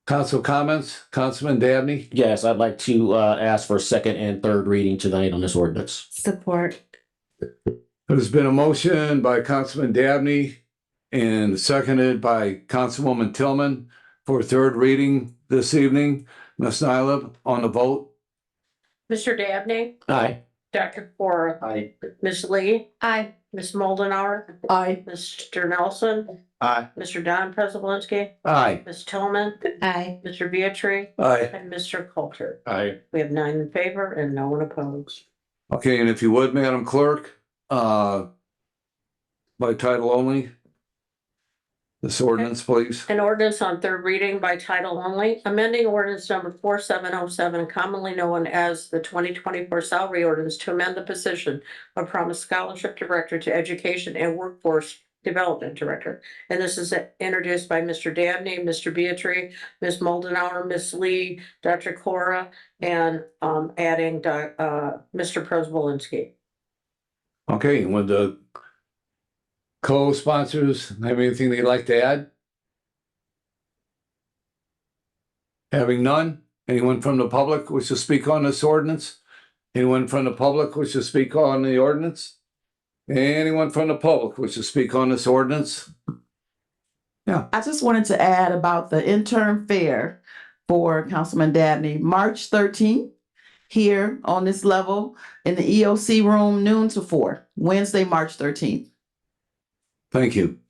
Council comments, Councilman Dabney? Yes, I'd like to ask for a second and third reading tonight on this ordinance. Support. There's been a motion by Councilman Dabney and seconded by Councilwoman Tillman for third reading this evening. Ms. Nyla, on the vote? Mr. Dabney? Aye. Dr. Cora? Aye. Ms. Lee? Aye. Ms. Moldenauer? Aye. Mr. Nelson? Aye. Mr. Don Prespolinski? Aye. Ms. Tillman? Aye. Mr. Beatry? Aye. And Mr. Coulter? Aye. We have 9 in favor and no one opposed. Okay, and if you would, Madam Clerk, by title only, this ordinance, please. An ordinance on third reading by title only, amending ordinance number 4707, commonly known as the 2024 salary ordinance to amend the position of Promise Scholarship Director to Education and Workforce Development Director. And this is introduced by Mr. Dabney, Mr. Beatrice, Ms. Moldenauer, Ms. Lee, Dr. Cora, and adding Mr. Prozbolinski. Okay, would the co-sponsors have anything they'd like to add? Having none, anyone from the public wish to speak on this ordinance? Anyone from the public wish to speak on the ordinance? Anyone from the public wish to speak on this ordinance? I just wanted to add about the intern fair for Councilman Dabney, March 13th, here on this level in the EOC room, noon to 4, Wednesday, March 13th. Thank you.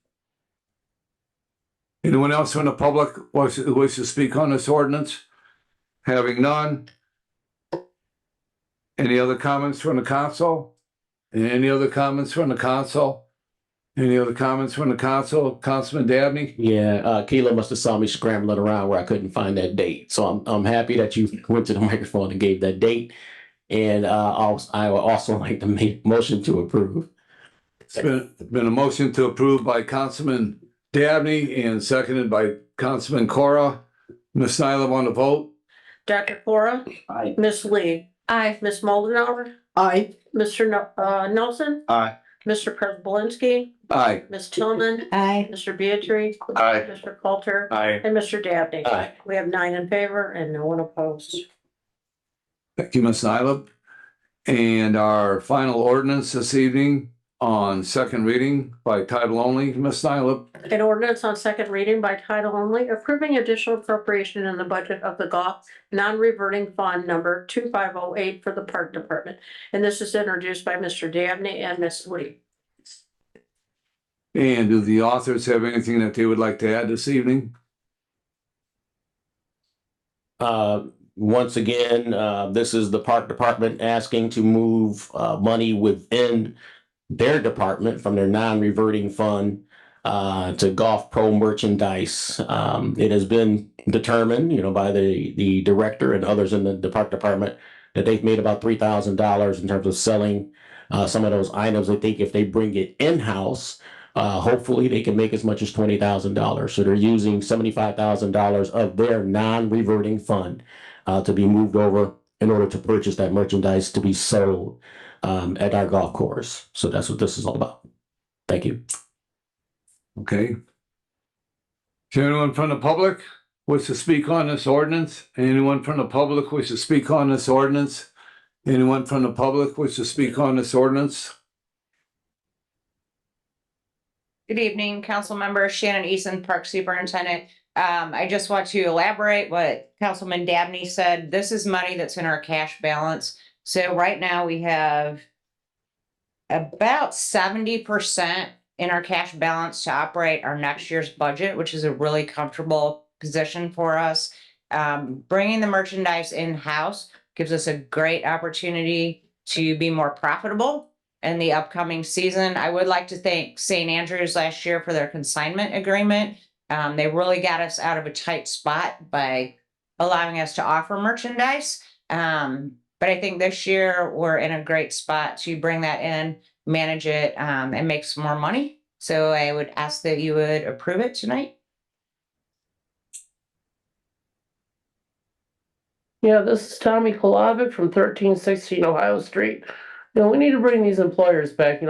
Anyone else from the public wish to speak on this ordinance? Having none. Any other comments from the council? Any other comments from the council? Any other comments from the council? Councilman Dabney? Yeah, Keela must have saw me scrambling around where I couldn't find that date. So I'm happy that you went to the microphone and gave that date. And I would also like to make a motion to approve. It's been a motion to approve by Councilman Dabney and seconded by Councilman Cora. Ms. Nyla on the vote? Dr. Cora? Aye. Ms. Lee? Aye. Ms. Moldenauer? Aye. Mr. Nelson? Aye. Mr. Prozbolinski? Aye. Ms. Tillman? Aye. Mr. Beatrice? Aye. Mr. Coulter? Aye. And Mr. Dabney? Aye. We have 9 in favor and no one opposed. Thank you, Ms. Nyla. And our final ordinance this evening on second reading by title only, Ms. Nyla. An ordinance on second reading by title only, approving additional appropriation in the budget of the golf non-reverting fund number 2508 for the park department. And this is introduced by Mr. Dabney and Ms. Lee. And do the authors have anything that they would like to add this evening? Once again, this is the park department asking to move money within their department from their non-reverting fund to Golf Pro merchandise. It has been determined, by the director and others in the park department that they've made about $3,000 in terms of selling some of those items. I think if they bring it in-house, hopefully they can make as much as $20,000. So they're using $75,000 of their non-reverting fund to be moved over in order to purchase that merchandise to be sold at our golf course. So that's what this is all about. Thank you. Okay. Is there anyone from the public wish to speak on this ordinance? Anyone from the public wish to speak on this ordinance? Anyone from the public wish to speak on this ordinance? Good evening, council member Shannon Eason, Park Superintendent. I just want to elaborate what Councilman Dabney said. This is money that's in our cash balance. So right now we have about 70% in our cash balance to operate our next year's budget, which is a really comfortable position for us. Bringing the merchandise in-house gives us a great opportunity to be more profitable in the upcoming season. I would like to thank St. Andrews last year for their consignment agreement. They really got us out of a tight spot by allowing us to offer merchandise. But I think this year we're in a great spot to bring that in, manage it, and make some more money. So I would ask that you would approve it tonight. Yeah, this is Tommy Kolovic from 1316 Ohio Street. We need to bring these employers back.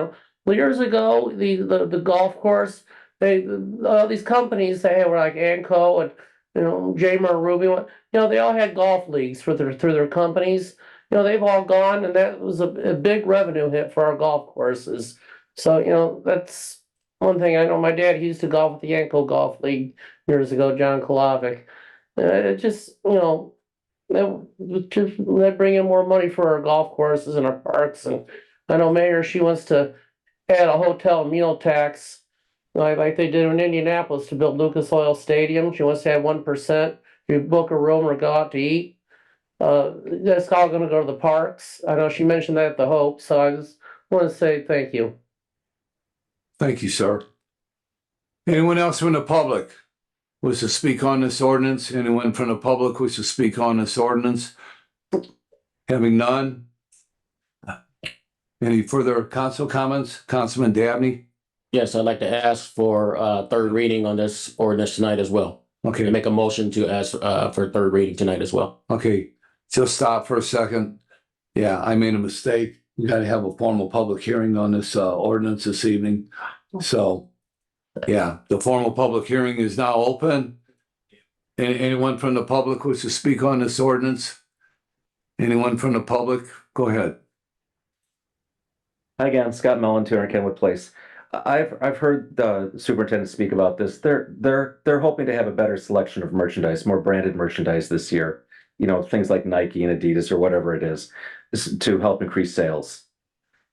Years ago, the golf course, these companies, they were like Anco and Jamer Ruby, they all had golf leagues through their companies. They've all gone, and that was a big revenue hit for our golf courses. So, that's one thing. I know my dad, he used to golf with the Anco Golf League years ago, John Kolovic. It just, they bring in more money for our golf courses and our parks. And I know Mayor, she wants to add a hotel meal tax, like they did in Indianapolis to build Lucas Oil Stadium. She wants to have 1%. If you book a room or go out to eat, that's all going to go to the parks. I know she mentioned that at the Hope, so I just want to say thank you. Thank you, sir. Anyone else from the public wish to speak on this ordinance? Anyone from the public wish to speak on this ordinance? Having none. Any further council comments? Councilman Dabney? Yes, I'd like to ask for third reading on this ordinance tonight as well. Okay. And make a motion to ask for third reading tonight as well. Okay, just stop for a second. Yeah, I made a mistake. We gotta have a formal public hearing on this ordinance this evening. So, yeah, the formal public hearing is now open. Anyone from the public wish to speak on this ordinance? Anyone from the public? Go ahead. Hi again, Scott Mellon, 200 Kenwood Place. I've heard the superintendent speak about this. They're hoping to have a better selection of merchandise, more branded merchandise this year. You know, things like Nike and Adidas or whatever it is to help increase sales.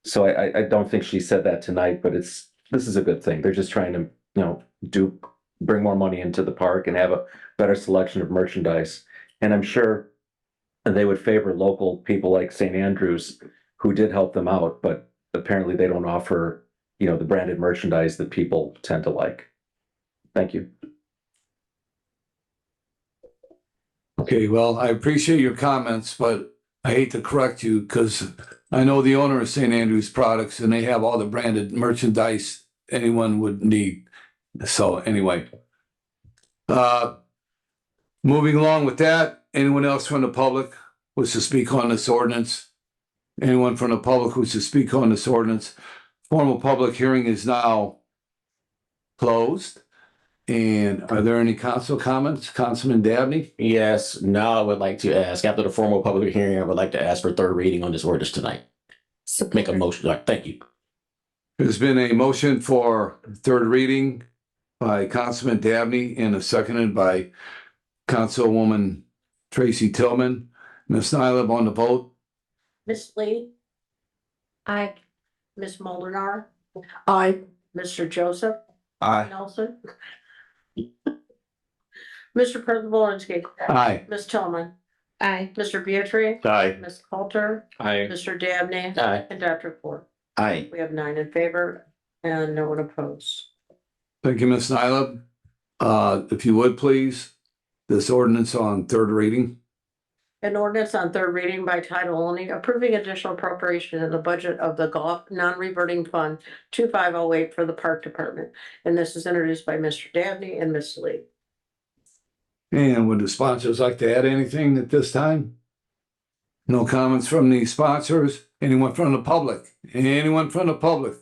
So I don't think she said that tonight, but this is a good thing. They're just trying to, bring more money into the park and have a better selection of merchandise. And I'm sure they would favor local people like St. Andrews who did help them out, but apparently they don't offer, the branded merchandise that people tend to like. Thank you. Okay, well, I appreciate your comments, but I hate to correct you because I know the owner of St. Andrews Products and they have all the branded merchandise anyone would need. So anyway, moving along with that, anyone else from the public wish to speak on this ordinance? Anyone from the public wish to speak on this ordinance? Formal public hearing is now closed. And are there any council comments? Councilman Dabney? Yes, now I would like to ask, after the formal public hearing, I would like to ask for third reading on this ordinance tonight. Make a motion. Thank you. There's been a motion for third reading by Councilman Dabney and a seconded by Councilwoman Tracy Tillman. Ms. Nyla on the vote. Ms. Lee, Aye. Ms. Moldenar, Aye. Mr. Joseph Aye. Nelson. Mr. Preselinski. Aye. Ms. Tillman, Aye. Mr. Beatrice. Aye. Ms. Coulter, Aye. Mr. Dabney. Aye. And Dr. Ford. Aye. We have 9 in favor and no one opposed. Thank you, Ms. Nyla. If you would, please, this ordinance on third reading. An ordinance on third reading by title only, approving additional appropriation in the budget of the Golf Non-Reverting Fund 2508 for the Park Department. And this is introduced by Mr. Dabney and Ms. Lee. And would the sponsors like to add anything at this time? No comments from the sponsors? Anyone from the public? Anyone from the public?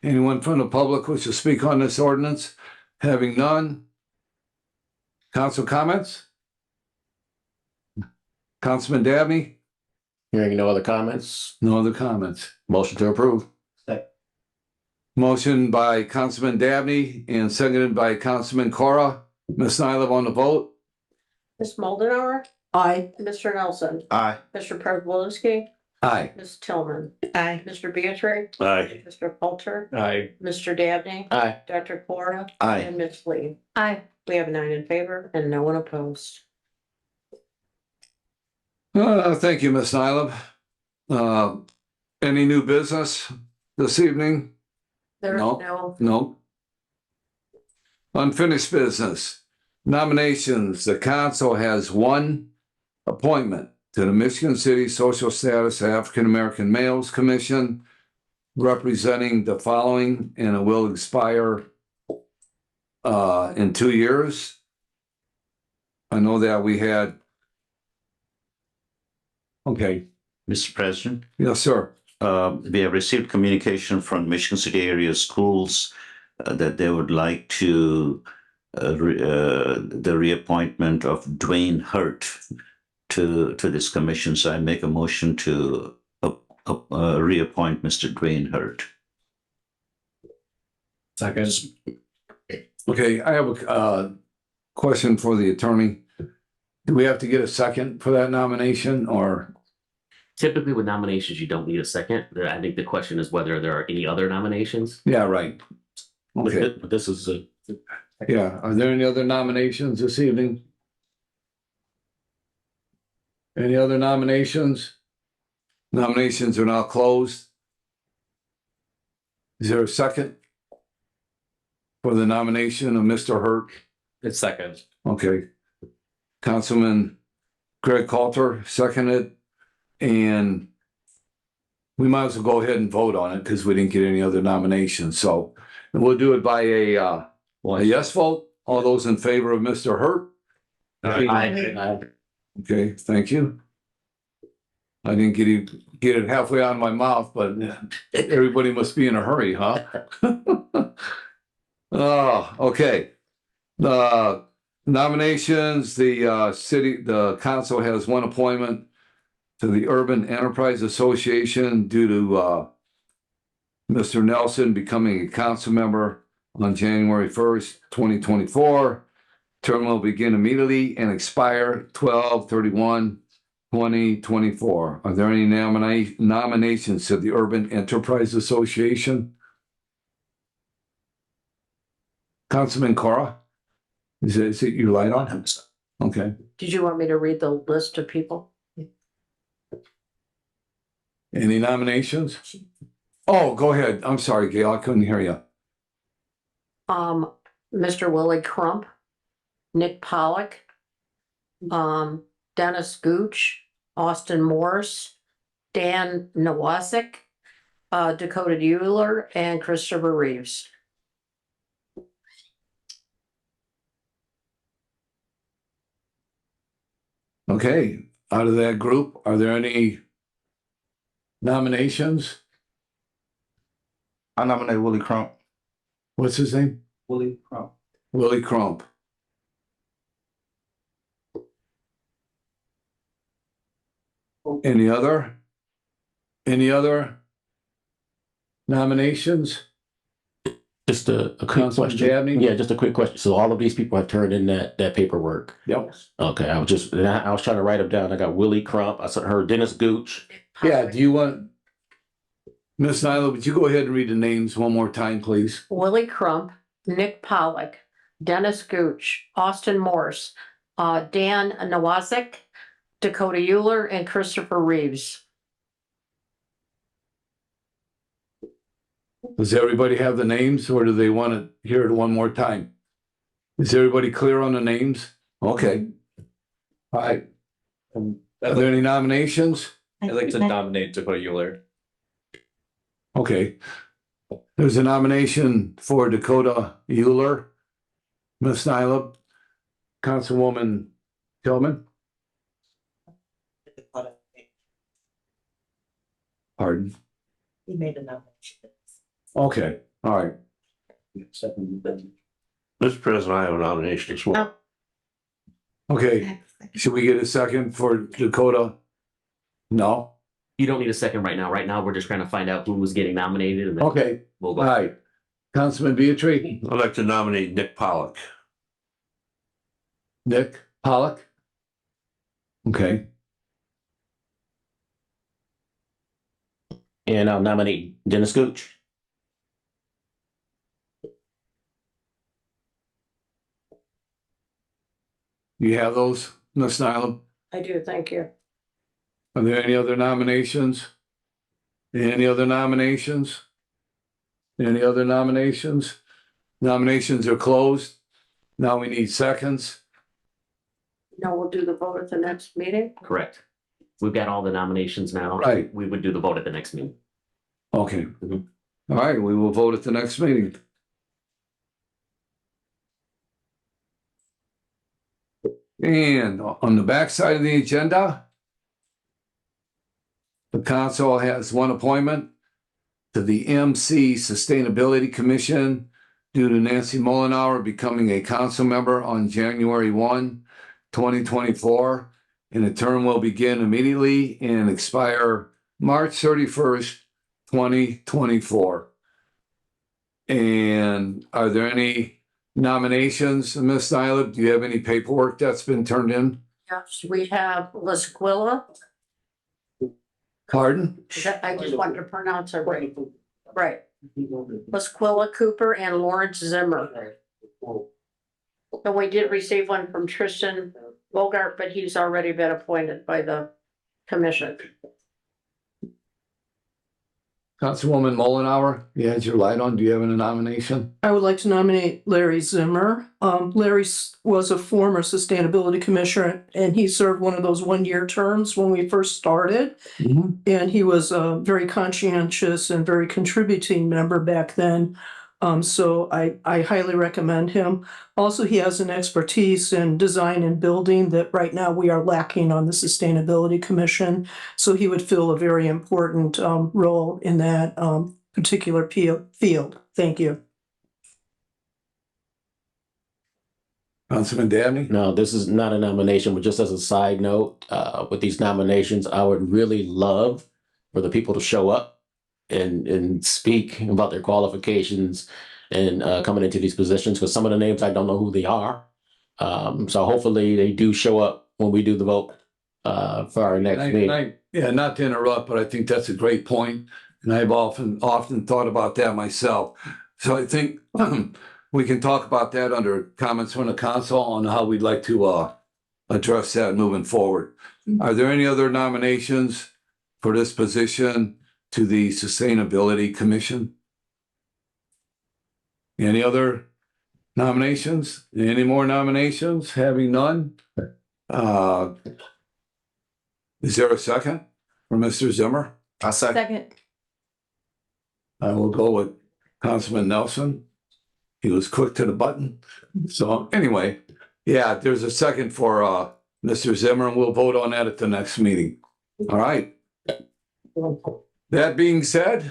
Anyone from the public wish to speak on this ordinance? Having none? Council comments? Councilman Dabney? Hearing no other comments, No other comments. motion to approve. Motion by Councilman Dabney and seconded by Councilman Cora. Ms. Nyla on the vote. Ms. Moldenauer, Aye. Mr. Nelson, Aye. Mr. Preselinski, Aye. Ms. Tillman, Aye. Mr. Beatrice, Aye. Mr. Coulter, Aye. Mr. Dabney, Aye. Dr. Flora, Aye. and Ms. Lee. Aye. We have 9 in favor and no one opposed. Thank you, Ms. Nyla. Any new business this evening? There is No. no, No. Unfinished business. Nominations. The council has one appointment to the Michigan City Social Status African American Males Commission representing the following, and it will expire in 2 years. I know that we had. Okay. Mr. President, Yes, sir. we have received communication from Michigan City area schools that they would like to the reappointment of Dwayne Hurt to this commission. So I make a motion to reappoint Mr. Dwayne Hurt. Second. Okay, I have a question for the attorney. Do we have to get a second for that nomination or? Typically with nominations, you don't need a second. I think the question is whether there are any other nominations. Yeah, right. Okay, But this is a. yeah. Are there any other nominations this evening? Any other nominations? Nominations are now closed. Is there a second for the nomination of Mr. Hurt? It's second. Okay. Councilman Greg Coulter seconded, and we might as well go ahead and vote on it because we didn't get any other nominations. So And we'll do it by a yes vote. All those in favor of Mr. Hurt? Okay, thank you. I didn't get it halfway out of my mouth, but everybody must be in a hurry, huh? Oh, okay. The nominations, the council has one appointment to the Urban Enterprise Association due to Mr. Nelson becoming a council member on January 1st, 2024. Term will begin immediately and expire 12/31/2024. Are there any nominations to the Urban Enterprise Association? Councilman Cora? Is it your light on? Okay. Did you want me to read the list of people? Any nominations? Oh, go ahead. I'm sorry, Gail. I couldn't hear you. Mr. Willie Crump, Nick Pollock, Dennis Gooch, Austin Morse, Dan Nowasek, Dakota Euler, and Christopher Reeves. Okay, out of that group, are there any nominations? I nominate Willie Crump. What's his name? Willie Crump. Willie Crump. Any other nominations? Just a quick Councilman question. Dabney? Yeah, just a quick question. So all of these people have turned in that paperwork. Yep. Okay, I was trying to write them down. I got Willie Crump. I heard Dennis Gooch. Yeah, do you want, Ms. Nyla, would you go ahead and read the names one more time, please? Willie Crump, Nick Pollock, Dennis Gooch, Austin Morse, Dan Nowasek, Dakota Euler, and Christopher Reeves. Does everybody have the names or do they want to hear it one more time? Is everybody clear on the names? Okay. All right. Are there any nominations? I'd like to nominate Dakota Euler. Okay. There's a nomination for Dakota Euler. Ms. Nyla, Councilwoman Tillman. Pardon? He made a nomination. Okay, all right. Mr. President, I have a nomination as well. Okay, should we get a second for Dakota? No? You don't need a second right now. Right now, we're just trying to find out who was getting nominated. And then Okay, we'll all go. right. Councilman Beatrice? I'd like to nominate Nick Pollock. Nick Pollock? Okay, And I'll nominate Dennis Gooch. you have those, Ms. Nyla? I do, thank you. Are there any other nominations? Any other nominations? Any other nominations? Nominations are closed. Now we need seconds. No, we'll do the vote at the next meeting. Correct. We've got all the nominations now. Right. We would do the vote at the next meeting. Okay. All right, we will vote at the next meeting. And on the back side of the agenda, the council has one appointment to the MC Sustainability Commission due to Nancy Mullenhour becoming a council member on January 1, 2024. And the term will begin immediately and expire March 31st, 2024. And are there any nominations, Ms. Nyla? Do you have any paperwork that's been turned in? Yes, we have Lasquilla. Pardon? I just wanted to pronounce it right. Right. Lasquilla Cooper and Lawrence Zimmer. And we did receive one from Tristan Bogart, but he's already been appointed by the commission. Councilwoman Mullenhour, you had your light on. Do you have any nomination? I would like to nominate Larry Zimmer. Larry was a former sustainability commissioner and he served one of those one-year terms when we first started. And he was a very conscientious and very contributing member back then. So I highly recommend him. Also, he has an expertise in design and building that right now we are lacking on the Sustainability Commission. So he would fill a very important role in that particular field. Thank you. Councilman Dabney? No, this is not a nomination, but just as a side note, with these nominations, I would really love for the people to show up and speak about their qualifications and coming into these positions, because some of the names I don't know who they are. So hopefully they do show up when we do the vote for our next meeting. Yeah, not to interrupt, but I think that's a great point, and I've often thought about that myself. So I think we can talk about that under comments from the council on how we'd like to address that moving forward. Are there any other nominations for this position to the Sustainability Commission? Any other nominations? Any more nominations? Having none? Is there a second for Mr. Zimmer? I'll Second. I will go with Councilman Nelson. He was quick to the button. So anyway, yeah, there's a second for Mr. Zimmer, and we'll vote on that at the next meeting. All right. That being said,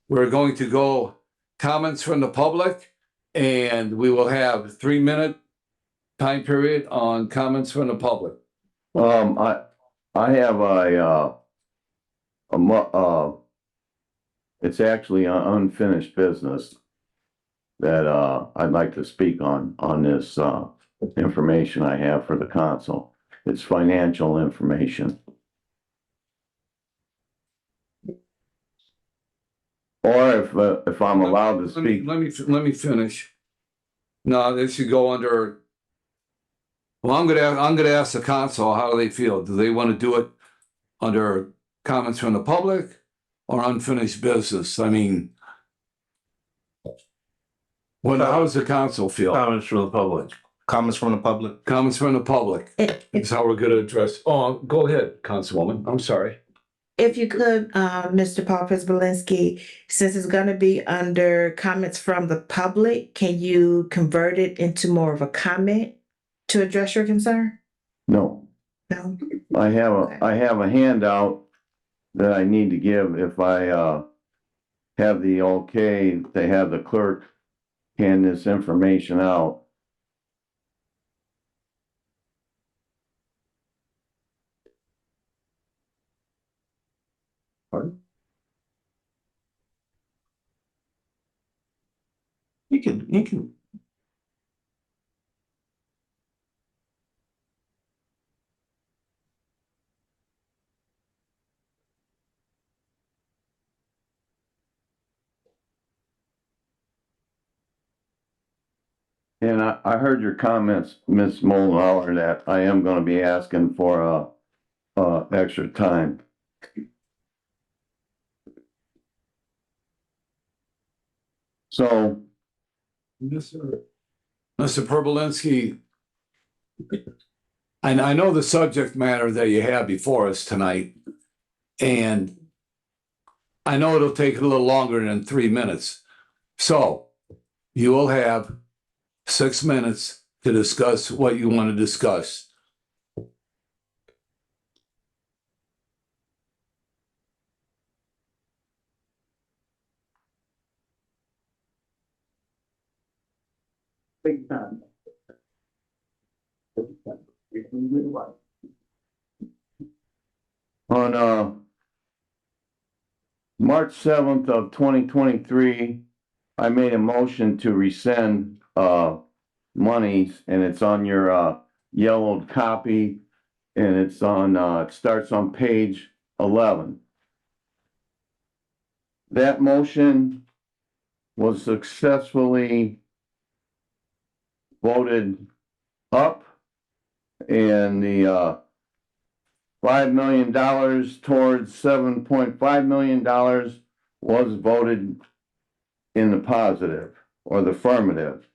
we're going to go comments from the public, and we will have 3-minute time period on comments from the public. I have it's actually an unfinished business that I'd like to speak on this information I have for the council. It's financial information. Or if I'm allowed to speak. Let me finish. No, this should go under. Well, I'm gonna ask the council, how do they feel? Do they want to do it under comments from the public or unfinished business? I mean, how does the council feel? Comments from the public. Comments from the public. Comments from the public. That's how we're gonna address. Oh, go ahead, Councilwoman. I'm sorry. If you could, Mr. Paul Prisbalinski, since it's gonna be under comments from the public, can you convert it into more of a comment to address your concern? No. No? I have a handout that I need to give if I have the okay to have the clerk hand this information out. Pardon? You can. And I heard your comments, Ms. Moldenhauer, that I am gonna be asking for extra time. So. Mr. Prisbalinski, I know the subject matter that you have before us tonight, and I know it'll take a little longer than 3 minutes. So you will have 6 minutes to discuss what you want to discuss. Big time. On March 7th of 2023, I made a motion to rescind monies, and it's on your yellowed copy, and it's on it starts on page 11. That motion was successfully voted up, and the $5 million towards $7.5 million was voted in the positive or the affirmative.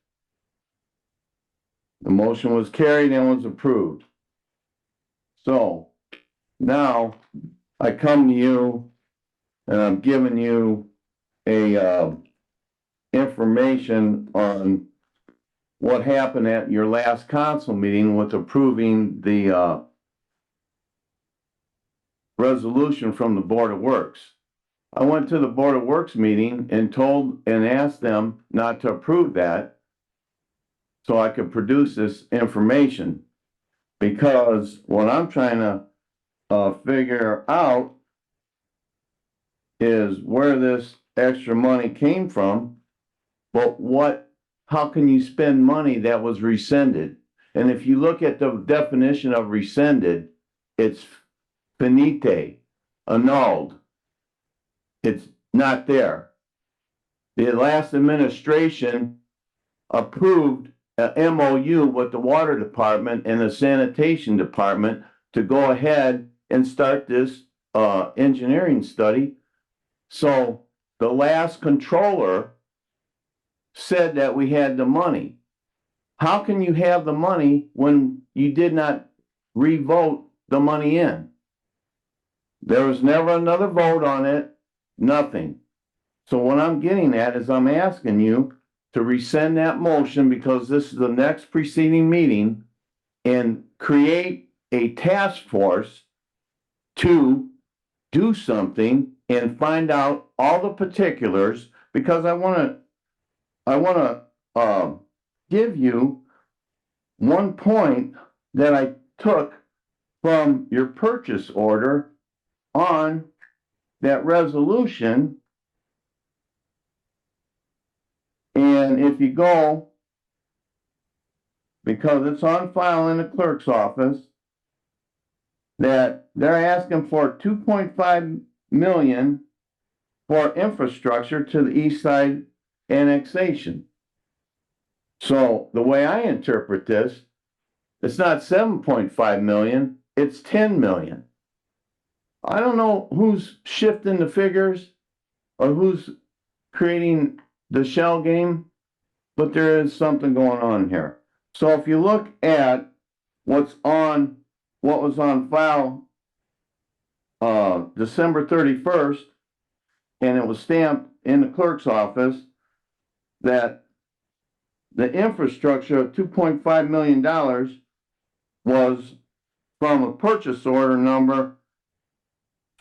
The motion was carried and was approved. So now I come to you and I'm giving you a information on what happened at your last council meeting with approving the resolution from the Board of Works. I went to the Board of Works meeting and asked them not to approve that so I could produce this information. Because what I'm trying to figure out is where this extra money came from, but how can you spend money that was rescinded? And if you look at the definition of rescinded, it's finite, annulled. It's not there. The last administration approved a MOU with the water department and the sanitation department to go ahead and start this engineering study. So the last controller said that we had the money. How can you have the money when you did not revote the money in? There was never another vote on it, nothing. So what I'm getting at is I'm asking you to rescind that motion because this is the next preceding meeting and create a task force to do something and find out all the particulars, because I want to give you one point that I took from your purchase order on that resolution. And if you go, because it's on file in the clerk's office, that they're asking for 2.5 million for infrastructure to the east side annexation. So the way I interpret this, it's not 7.5 million, it's 10 million. I don't know who's shifting the figures or who's creating the shell game, but there is something going on here. So if you look at what was on file December 31st, and it was stamped in the clerk's office, that the infrastructure of $2.5 million was from a purchase order number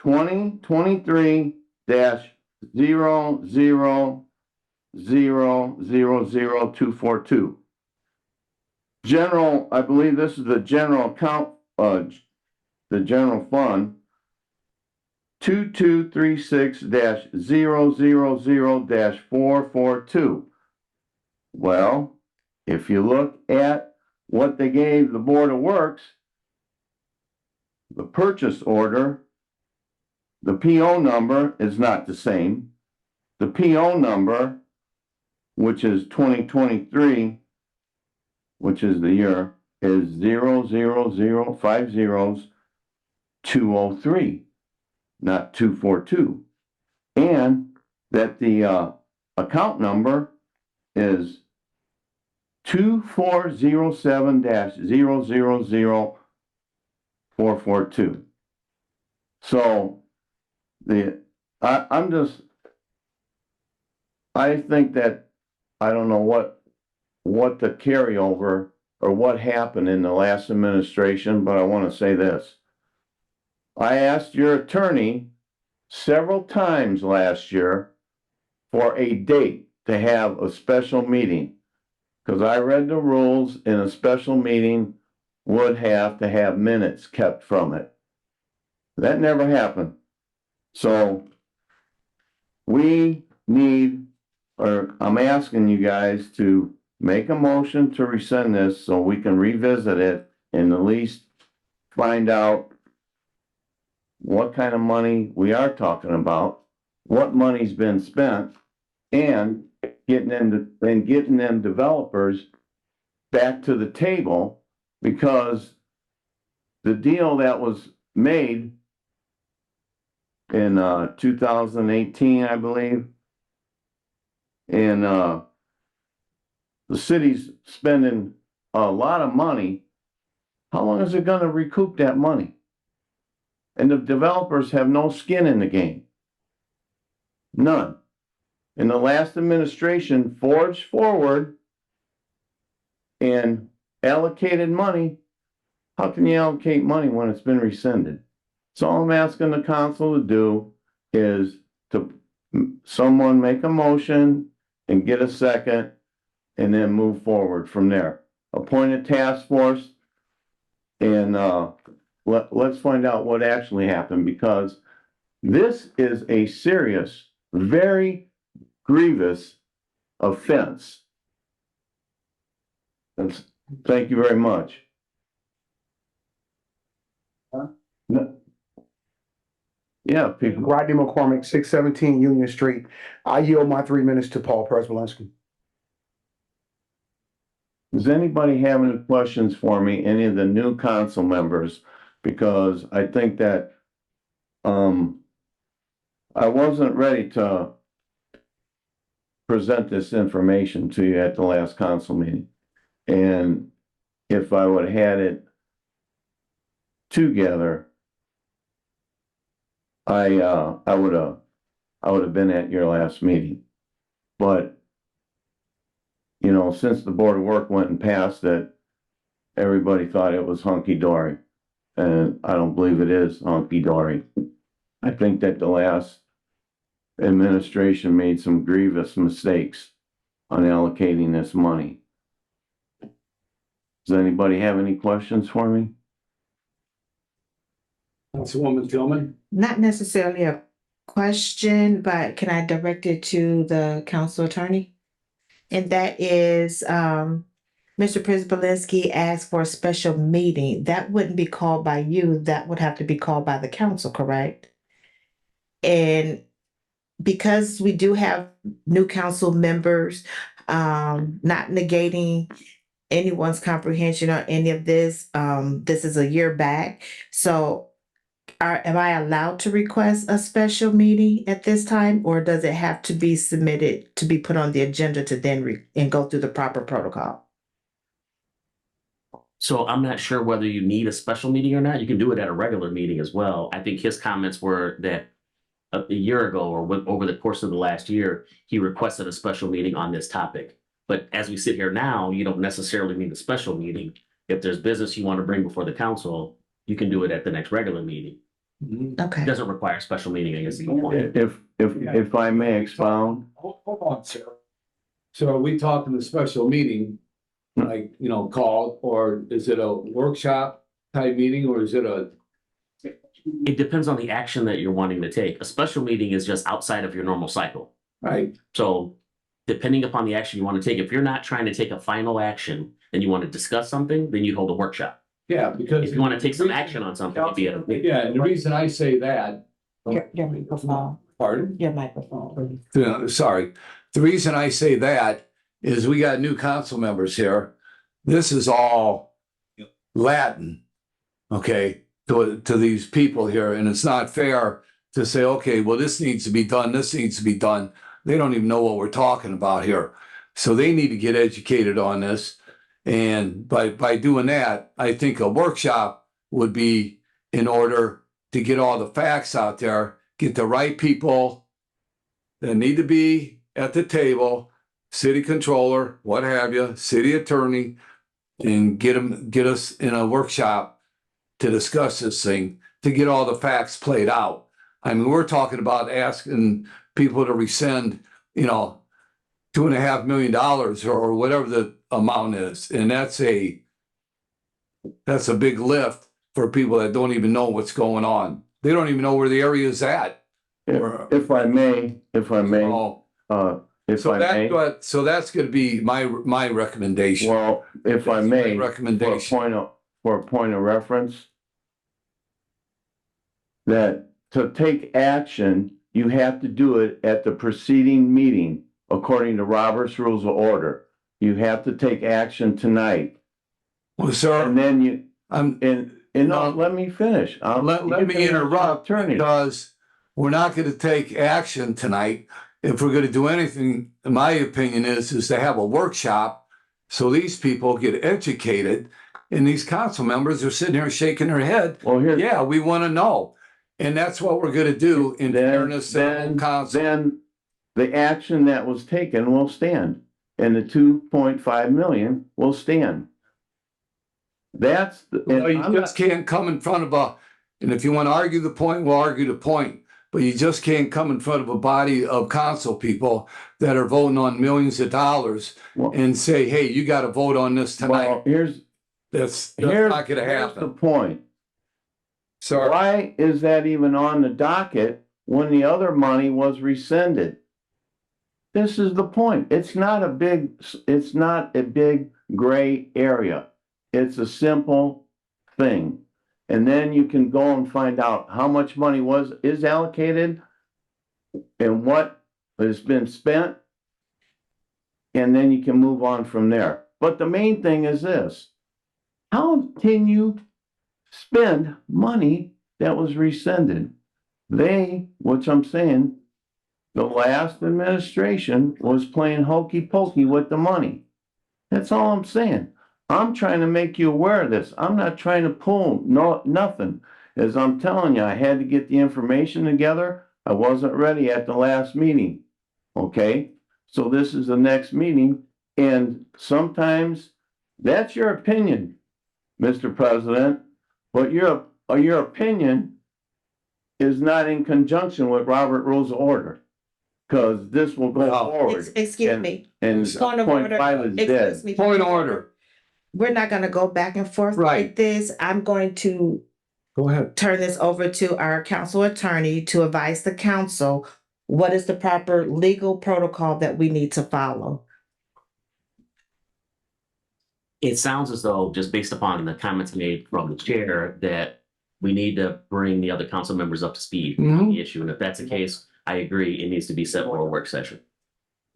2023-00000242. General, I believe this is the general account, the general fund, 2236-000-442. Well, if you look at what they gave the Board of Works, the purchase order, the PO number is not the same. The PO number, which is 2023, which is the year, is 00050-203, not 242. And that the account number is 2407-000442. So I think that I don't know what the carryover or what happened in the last administration, but I want to say this. I asked your attorney several times last year for a date to have a special meeting, because I read the rules and a special meeting would have to have minutes kept from it. That never happened. So we need, or I'm asking you guys to make a motion to rescind this so we can revisit it and at least find out what kind of money we are talking about, what money's been spent, and getting them developers back to the table, because the deal that was made in 2018, I believe, and the city's spending a lot of money. How long is it going to recoup that money? And the developers have no skin in the game. None. and the last administration forged forward and allocated money, how can you allocate money when it's been rescinded? So all I'm asking the council to do is to someone make a motion and get a second and then move forward from there. Appoint a task force and let's find out what actually happened, because this is a serious, very grievous offense. Thank you very much. No. Yeah, people. Rodney McCormick, 617 Union Street. I yield my 3 minutes to Paul Prespolinski. Does anybody have any questions for me, any of the new council members? Because I think that I wasn't ready to present this information to you at the last council meeting. And if I would have had it together, I would have been at your last meeting. But you know, since the Board of Work went and passed it, everybody thought it was hunky-dory. And I don't believe it is hunky-dory. I think that the last administration made some grievous mistakes on allocating this money. Does anybody have any questions for me? Councilwoman Tillman? Not necessarily a question, but can I direct it to the council attorney? And that is, Mr. Prespolinski asked for a special meeting. That wouldn't be called by you. That would have to be called by the council, correct? And because we do have new council members, not negating anyone's comprehension on any of this, this is a year back. So am I allowed to request a special meeting at this time, or does it have to be submitted to be put on the agenda to then and go through the proper protocol? So I'm not sure whether you need a special meeting or not. You can do it at a regular meeting as well. I think his comments were that a year ago or over the course of the last year, he requested a special meeting on this topic. But as we sit here now, you don't necessarily need a special meeting. If there's business you want to bring before the council, you can do it at the next regular meeting. Okay. It doesn't require a special meeting, I guess. Is the point. If I may expound. Hold on, sir. So are we talking a special meeting, like, you know, called, or is it a workshop type meeting, or is it a? It depends on the action that you're wanting to take. A special meeting is just outside of your normal cycle. Right. So depending upon the action you want to take, if you're not trying to take a final action and you want to discuss something, then you hold a workshop. Yeah, because. If you want to take some action on something, it'd be at a meeting. Yeah, and the reason I say that. Your microphone. Pardon? Your microphone. Sorry. The reason I say that is we got new council members here. This is all Latin, okay, to these people here. And it's not fair to say, okay, well, this needs to be done. This needs to be done. They don't even know what we're talking about here. So they need to get educated on this. And by doing that, I think a workshop would be in order to get all the facts out there, get the right people that need to be at the table, city controller, what have you, city attorney, and get us in a workshop to discuss this thing, to get all the facts played out. I mean, we're talking about asking people to rescind, you know, $2.5 million or whatever the amount is. And that's a big lift for people that don't even know what's going on. They don't even know where the area is at. If I may. So that's going to be my recommendation. Well, if I may, recommendation. For a point of reference, that to take action, you have to do it at the preceding meeting, according to Robert's Rules of Order. You have to take action tonight. Well, sir, and then let me finish. Let me interrupt, because we're not going to take action tonight. If we're going to do anything, in my opinion, is to have a workshop so these people get educated, and these council members are sitting here shaking their head. Well, yeah, we want to know. And that's what we're going to do in fairness to council. the action that was taken will stand, and the 2.5 million will stand. That's, Well, you just can't come in front of and if you want to argue the point, we'll argue the point. But you just can't come in front of a body of council people that are voting on millions of dollars and say, hey, you got to vote on this tonight. Well, that's not going to here's the happen. point. Sorry. Why is that even on the docket when the other money was rescinded? This is the point. It's not a big gray area. It's a simple thing. And then you can go and find out how much money is allocated and what has been spent. And then you can move on from there. But the main thing is this: how can you spend money that was rescinded? Which I'm saying, the last administration was playing hokey pokey with the money. That's all I'm saying. I'm trying to make you aware of this. I'm not trying to pull nothing. As I'm telling you, I had to get the information together. I wasn't ready at the last meeting. Okay? So this is the next meeting. And sometimes that's your opinion, Mr. President. But your opinion is not in conjunction with Robert Rules of Order. Because this will go forward. Excuse me. And Point of point order. 5 is Excuse dead. me. Point of order. We're not gonna go back and forth Right. with this. I'm going to Go ahead. turn this over to our council attorney to advise the council what is the proper legal protocol that we need to follow. It sounds as though, just based upon the comments made from the chair, that we need to bring the other council members up to speed on the issue. And if that's the case, I agree, it needs to be set for a work session.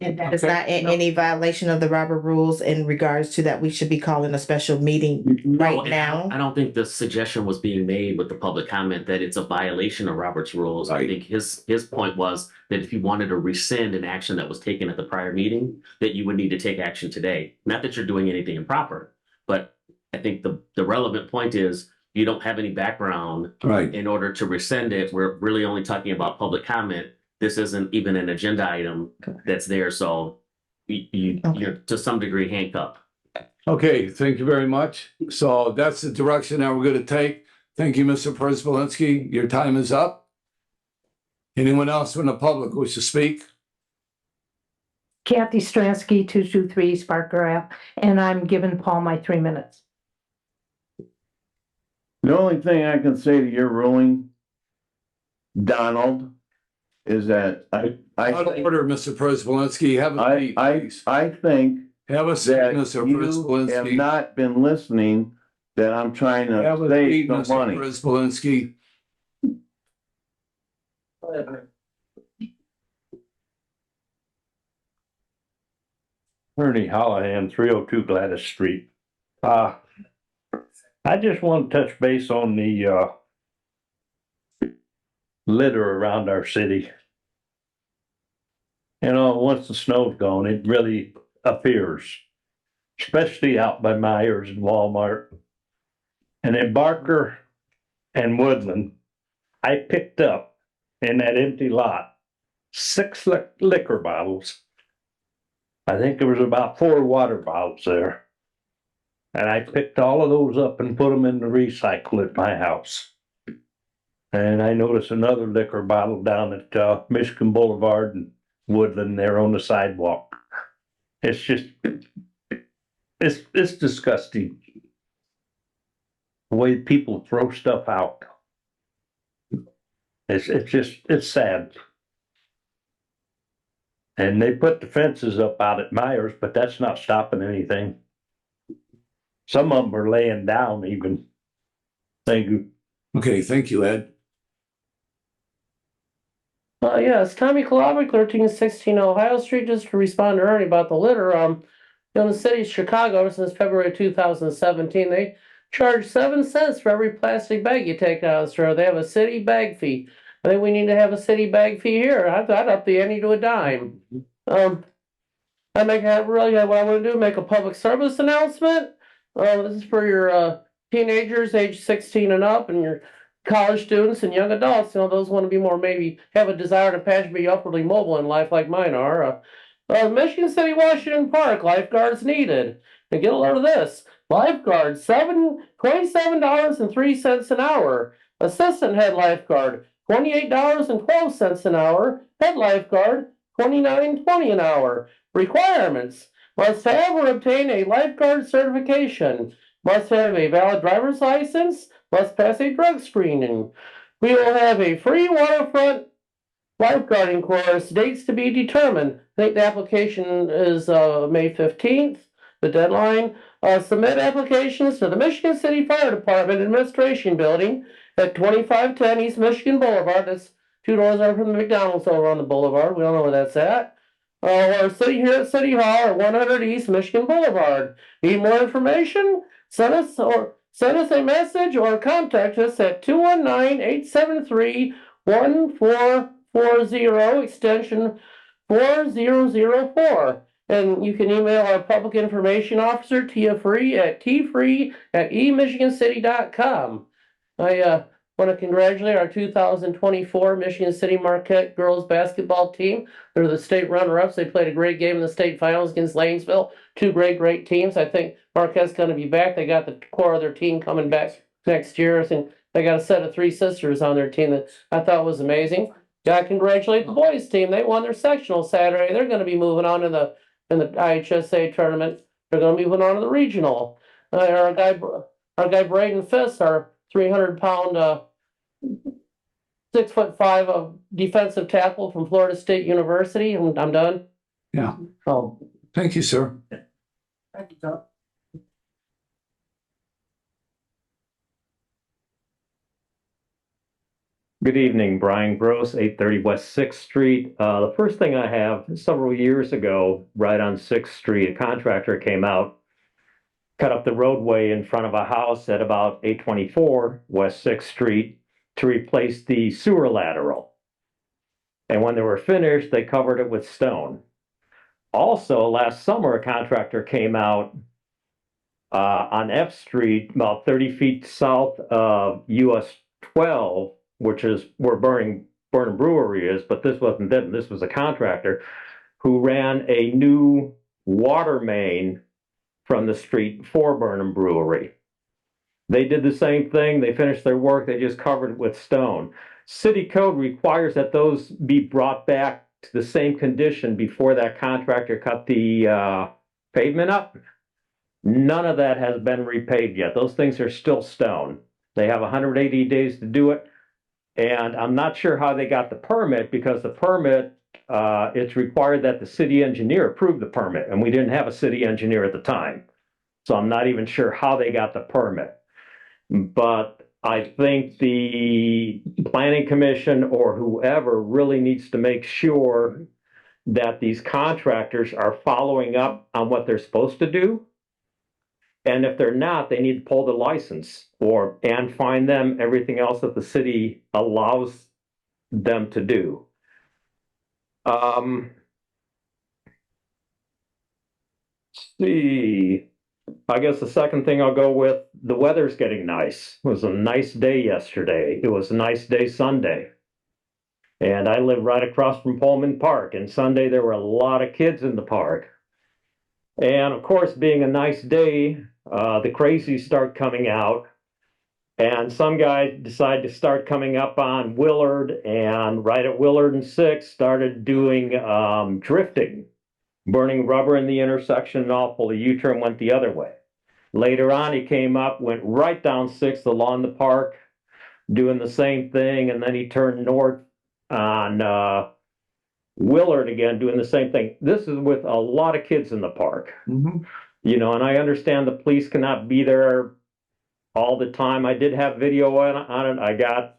And that is not in any violation of the Robert rules in regards to that we should be calling a special meeting right and now. I don't think the suggestion was being made with the public comment that it's a violation of Robert's rules. I think his point was that if you wanted to rescind an action that was taken at the prior meeting, that you would need to take action today. Not that you're doing anything improper, but I think the relevant point is you don't have any background in order to rescind it. We're really only talking about public comment. This isn't even an agenda item that's there, so you're to some degree handcuffed. Okay, thank you very much. So that's the direction that we're going to take. Thank you, Mr. Przybylski. Your time is up. Anyone else from the public wish to speak? Kathy Stransky, 223 Sparker Ave, and I'm giving Paul my 3 minutes. The only thing I can say to your ruling, Donald, is that I Out of order, Mr. Przybylski. Have a seat, please. I think Have a seat, that Mr. you have Przybylski. not been listening, that I'm trying to Have a save seat, some Mr. money. Przybylski. Ernie Hollahan, 302 Gladys Street. I just want to touch base on the litter around our city. You know, once the snow's gone, it really appears, especially out by Myers and Walmart. And in Barker and Woodland, I picked up in that empty lot 6 liquor bottles. I think there was about 4 water bottles there. And I picked all of those up and put them in the recycle at my house. And I noticed another liquor bottle down at Michigan Boulevard and Woodland there on the sidewalk. It's just, it's disgusting. The way people throw stuff out. It's sad. And they put the fences up out at Myers, but that's not stopping anything. Some of them are laying down even. Thank you. Okay, thank you, Ed. Yes, Tommy Kolovic, 1316 Ohio Street, just to respond to Ernie about the litter. In the city of Chicago, since February 2017, they charge 7 cents for every plastic bag you take out of the store. They have a city bag fee. I think we need to have a city bag fee here. I'd up the ante to a dime. What I want to do, make a public service announcement. This is for your teenagers age 16 and up, and your college students and young adults, those want to be more, maybe have a desire to passion, be upwardly mobile in life like mine are. Michigan City, Washington Park, lifeguards needed. And get a load of this. Lifeguard, $27.03 an hour. Assistant head lifeguard, $28.12 an hour. Head lifeguard, $29.20 an hour. Requirements: must have or obtain a lifeguard certification. Must have a valid driver's license. Must pass a drug screening. We will have a free waterfront lifeguarding course. Dates to be determined. I think the application is May 15th, the deadline. Submit applications to the Michigan City Fire Department Administration Building at 2510 East Michigan Boulevard. That's 2 doors over from the McDonald's over on the boulevard. We don't know where that's at. Or here at City Hall at 100 East Michigan Boulevard. Need more information? Send us a message or contact us at 219-873-1440 extension 4004. And you can email our public information officer, Tia Free, at tfree@emichigancity.com. I want to congratulate our 2024 Michigan City Marquette girls basketball team. They're the state runner-ups. They played a great game in the state finals against Lanesville. Two great teams. I think Marquette's going to be back. They got the core of their team coming back next year. I think they got a set of 3 sisters on their team that I thought was amazing. Got to congratulate the boys team. They won their sectional Saturday. They're going to be moving on in the IHSA tournament. They're going to be moving on to the regional. Our guy Braden Fisk, our 300-pound, 6'5" defensive tackle from Florida State University. I'm done. Yeah. Oh, Thank you, sir. thank you, Tom. Good evening, Brian Gross, 830 West 6th Street. The first thing I have, several years ago, right on 6th Street, a contractor came out, cut up the roadway in front of a house at about 824 West 6th Street to replace the sewer lateral. And when they were finished, they covered it with stone. Also, last summer, a contractor came out on F Street, about 30 feet south of US 12, which is where Burnham Brewery is, but this wasn't them. This was a contractor who ran a new water main from the street for Burnham Brewery. They did the same thing. They finished their work. They just covered it with stone. City code requires that those be brought back to the same condition before that contractor cut the pavement up. None of that has been repaved yet. Those things are still stone. They have 180 days to do it. And I'm not sure how they got the permit, because the permit, it's required that the city engineer approve the permit, and we didn't have a city engineer at the time. So I'm not even sure how they got the permit. But I think the planning commission or whoever really needs to make sure that these contractors are following up on what they're supposed to do. And if they're not, they need to pull the license and fine them everything else that the city allows them to do. See, I guess the second thing I'll go with, the weather's getting nice. It was a nice day yesterday. It was a nice day Sunday. And I live right across from Pullman Park, and Sunday there were a lot of kids in the park. And of course, being a nice day, the crazies start coming out, and some guys decide to start coming up on Willard, and right at Willard and 6th started doing drifting, burning rubber in the intersection, and all, pulled a U-turn, went the other way. Later on, he came up, went right down 6th along the park, doing the same thing, and then he turned north on Willard again, doing the same thing. This is with a lot of kids in the park. You know, and I understand the police cannot be there all the time. I did have video on it. I got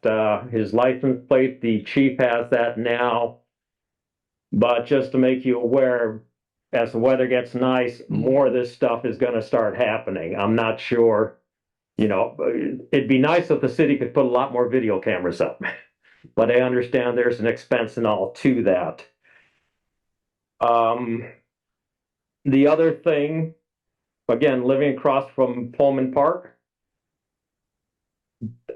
his license plate. The chief has that now. But just to make you aware, as the weather gets nice, more of this stuff is going to start happening. I'm not sure, you know, it'd be nice if the city could put a lot more video cameras up. But I understand there's an expense and all to that. The other thing, again, living across from Pullman Park,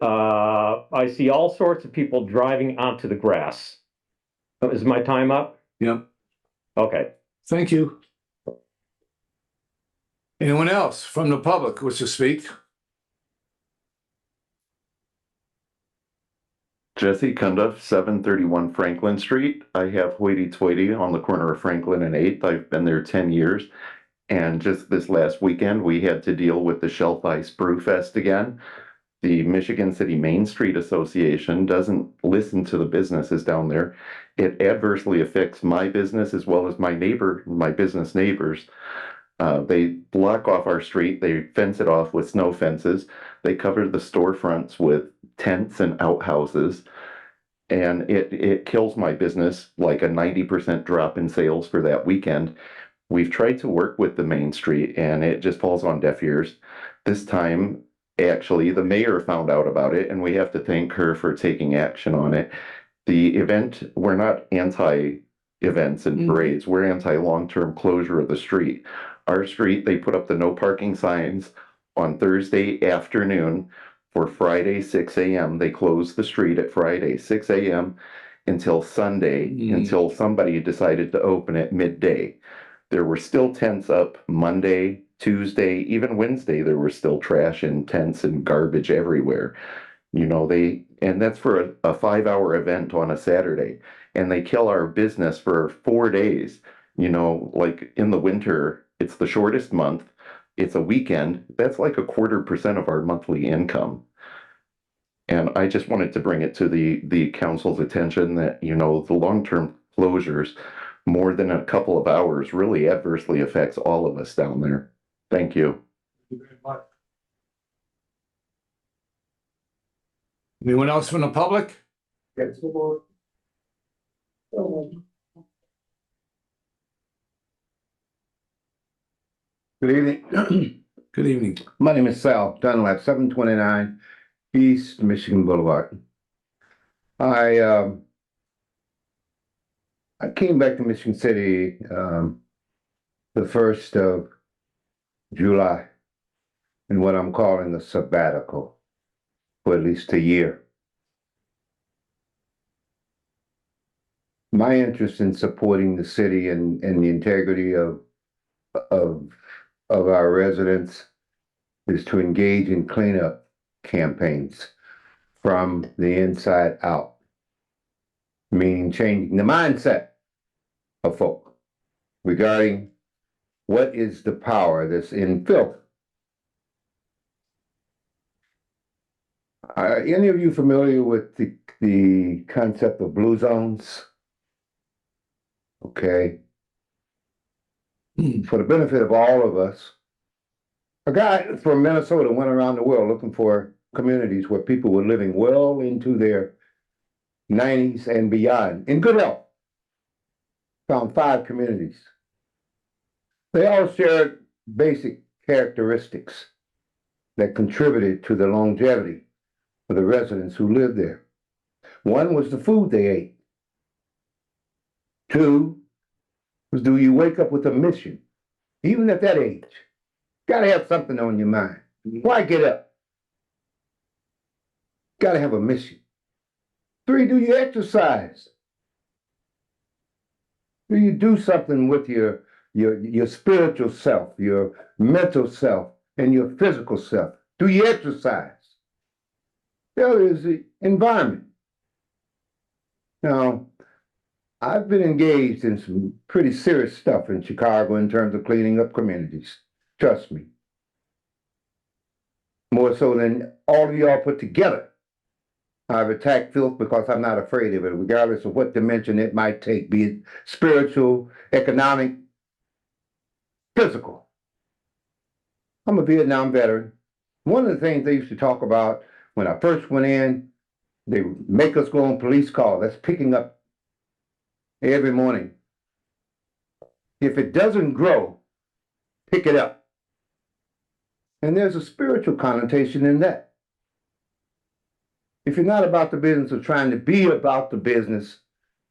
I see all sorts of people driving onto the grass. Is my time up? Yep. Okay. Thank you. Anyone else from the public wish to speak? Jesse Cundiff, 731 Franklin Street. I have hoity-toity on the corner of Franklin and 8th. I've been there 10 years. And just this last weekend, we had to deal with the Shelf Ice Brew Fest again. The Michigan City Main Street Association doesn't listen to the businesses down there. It adversely affects my business as well as my business neighbors. They block off our street. They fence it off with snow fences. They cover the storefronts with tents and outhouses. And it kills my business, like a 90% drop in sales for that weekend. We've tried to work with the Main Street and it just falls on deaf ears. This time, actually, the mayor found out about it and we have to thank her for taking action on it. The event, we're not anti-events and parades. We're anti-long-term closure of the street. Our street, they put up the no parking signs on Thursday afternoon for Friday, 6 a.m. They closed the street at Friday, 6 a.m. until Sunday, until somebody decided to open at midday. There were still tents up Monday, Tuesday, even Wednesday. There were still trash and tents and garbage everywhere. And that's for a 5-hour event on a Saturday. And they kill our business for 4 days. Like in the winter, it's the shortest month. It's a weekend. That's like 0.25% of our monthly income. And I just wanted to bring it to the council's attention that, the long-term closures, more than a couple of hours, really adversely affects all of us down there. Thank you. Thank you very much. Anyone else from the public? Yes. Good evening. Good evening. My name is Sal Dunlap, 729 East Michigan Boulevard. I came back to Michigan City the 1st of July in what I'm calling a sabbatical for at least a year. My interest in supporting the city and the integrity of our residents is to engage in cleanup campaigns from the inside out, meaning changing the mindset of folk regarding what is the power that's in filth. Are any of you familiar with the concept of blue zones? Okay. For the benefit of all of us, a guy from Minnesota went around the world looking for communities where people were living well into their 90s and beyond in good health. Found 5 communities. They all shared basic characteristics that contributed to the longevity of the residents who lived there. One was the food they ate. 2 was, do you wake up with a mission? Even at that age, gotta have something on your mind. Why get up? Gotta have a mission. 3, do you exercise? Do you do something with your spiritual self, your mental self, and your physical self? Do you exercise? The other is the environment. Now, I've been engaged in some pretty serious stuff in Chicago in terms of cleaning up communities. Trust me. More so than all of y'all put together. I've attacked filth because I'm not afraid of it, regardless of what dimension it might take, be it spiritual, economic, physical. I'm a Vietnam veteran. One of the things they used to talk about when I first went in, they would make us go on police call. That's picking up every morning. If it doesn't grow, pick it up. And there's a spiritual connotation in that. If you're not about the business of trying to be about the business,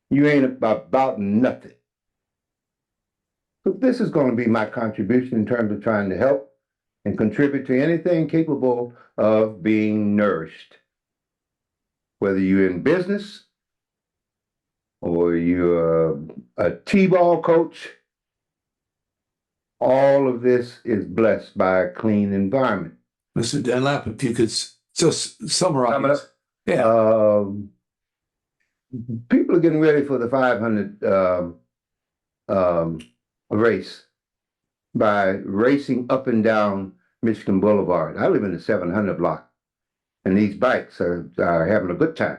you ain't about nothing. So this is going to be my contribution in terms of trying to help and contribute to anything capable of being nourished. whether you're in business or you're a T-ball coach, all of this is blessed by a clean environment. Mr. Dunlap, if you could just summarize. People are getting ready for the 500 race by racing up and down Michigan Boulevard. I live in the 700 block, and these bikes are having a good time,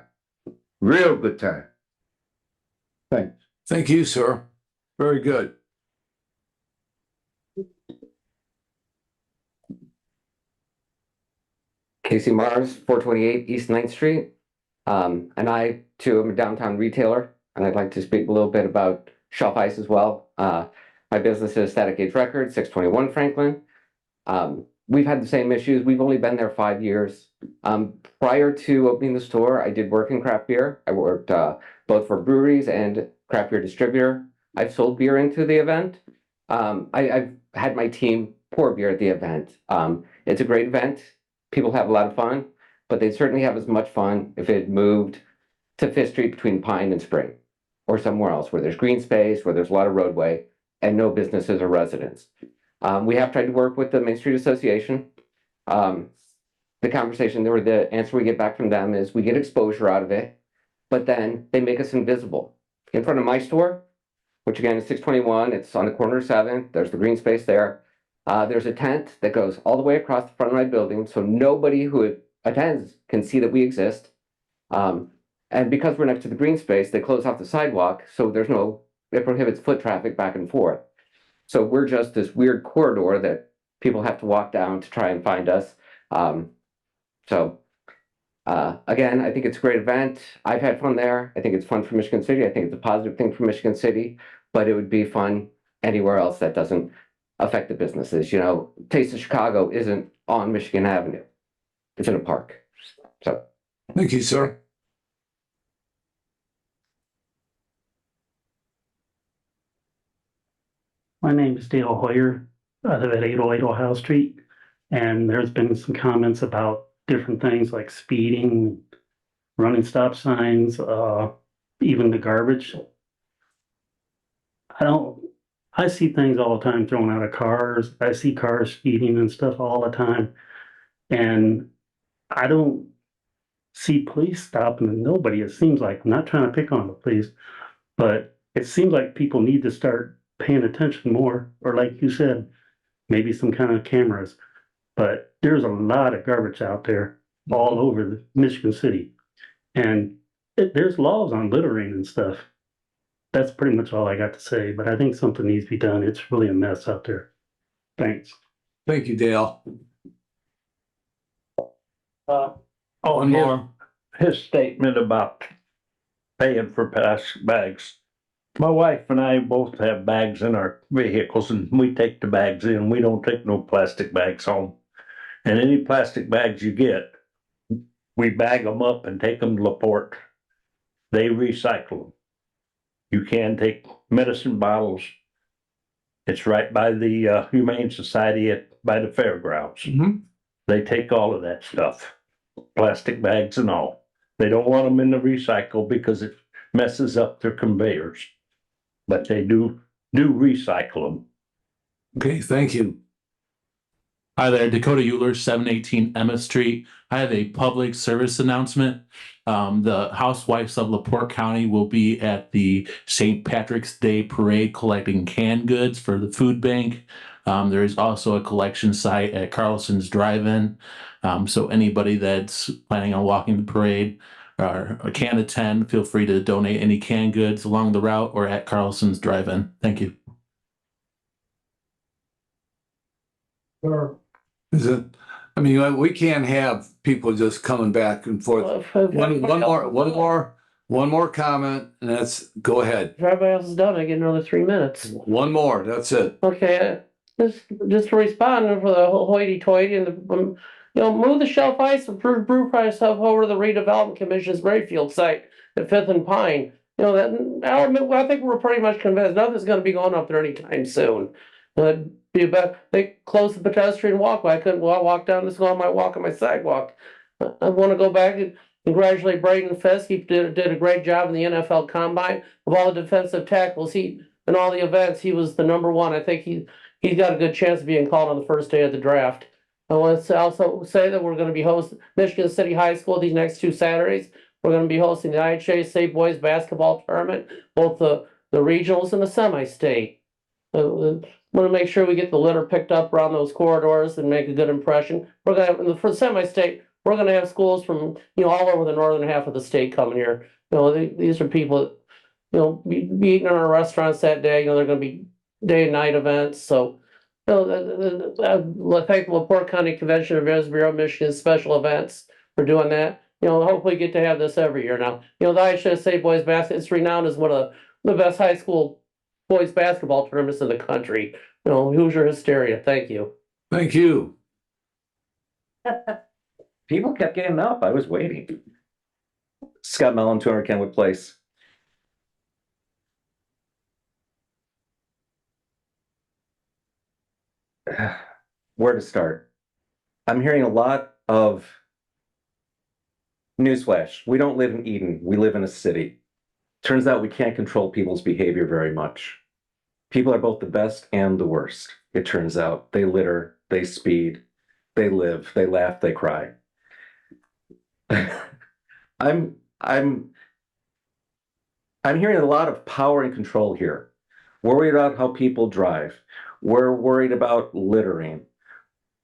real good time. Thanks. Thank you, sir. Very good. Casey Mars, 428 East 9th Street. And I too am a downtown retailer, and I'd like to speak a little bit about Shelf Ice as well. My business is Static Age Records, 621 Franklin. We've had the same issues. We've only been there 5 years. Prior to opening the store, I did work in craft beer. I worked both for breweries and craft beer distributor. I've sold beer into the event. I've had my team pour beer at the event. It's a great event. People have a lot of fun, but they'd certainly have as much fun if it moved to Fifth Street between Pine and Spring, or somewhere else where there's green space, where there's a lot of roadway, and no businesses or residents. We have tried to work with the Main Street Association. The conversation, or the answer we get back from them is we get exposure out of it, but then they make us invisible. In front of my store, which again is 621, it's on the corner of 7th, there's the green space there. There's a tent that goes all the way across the front of my building, so nobody who attends can see that we exist. And because we're next to the green space, they close off the sidewalk, so it prohibits foot traffic back and forth. So we're just this weird corridor that people have to walk down to try and find us. Again, I think it's a great event. I've had fun there. I think it's fun for Michigan City. I think it's a positive thing for Michigan City, but it would be fun anywhere else that doesn't affect the businesses. You know, Taste of Chicago isn't on Michigan Avenue. It's in a park. So. Thank you, sir. My name is Dale Hoyer. I live at 808 Ohio Street, and there's been some comments about different things like speeding, running stop signs, even the garbage. I see things all the time thrown out of cars. I see cars speeding and stuff all the time. And I don't see police stopping nobody. It seems like, I'm not trying to pick on the police, but it seems like people need to start paying attention more, or like you said, maybe some kind of cameras. But there's a lot of garbage out there all over Michigan City. And there's laws on littering and stuff. That's pretty much all I got to say, but I think something needs to be done. It's really a mess out there. Thanks. Thank you, Dale. One more. His statement about paying for plastic bags. My wife and I both have bags in our vehicles, and we take the bags in. We don't take no plastic bags home. And any plastic bags you get, we bag them up and take them to LaPorte. They recycle them. You can take medicine bottles. It's right by the Humane Society by the fairgrounds. Mm-hmm. They take all of that stuff, plastic bags and all. They don't want them in the recycle because it messes up their conveyors. But they do recycle them. Okay, thank you. Hi there, Dakota Euler, 718 Emmett Street. I have a public service announcement. The Housewives of LaPorte County will be at the St. Patrick's Day Parade collecting canned goods for the food bank. There is also a collection site at Carlson's Drive-In. So anybody that's planning on walking the parade or can attend, feel free to donate any canned goods along the route or at Carlson's Drive-In. Thank you. Is it? I mean, we can't have people just coming back and forth. One more comment, and that's, go ahead. If everybody else is done, I get another 3 minutes. One more, that's it. Okay, just to respond for the hoity-toity and move the Shelf Ice approved brew price stuff over to the redevelopment commission's Brayfield site at 5th and Pine. I think we're pretty much convinced nothing's going to be going up there anytime soon. They closed the pedestrian walkway. I couldn't walk down this on my walk on my sidewalk. I want to go back and congratulate Braden Fisk. He did a great job in the NFL Combine. Of all the defensive tackles, in all the events, he was the number one. I think he's got a good chance of being called on the first day of the draft. I want to also say that we're going to be hosting Michigan City High School these next 2 Saturdays. We're going to be hosting the IHSA boys basketball tournament, both the regionals and the semi-state. Want to make sure we get the litter picked up around those corridors and make a good impression. We're going to, for the semi-state, we're going to have schools from, all over the northern half of the state coming here. These are people that, be eating in our restaurants that day. They're going to be day and night events. So, I thank the LaPorte County Convention and Visitors Bureau of Michigan's special events for doing that. Hopefully get to have this every year now. The IHSA boys basketball is renowned as one of the best high school boys basketball tournaments in the country. Hoosier hysteria. Thank you. Thank you. People kept getting up. I was waiting. Scott Mellon, 200 Kenwood Place. Where to start? I'm hearing a lot of newsflash. We don't live in Eden. We live in a city. Turns out we can't control people's behavior very much. People are both the best and the worst. It turns out they litter, they speed, they live, they laugh, they cry. I'm hearing a lot of power and control here. We're worried about how people drive. We're worried about littering.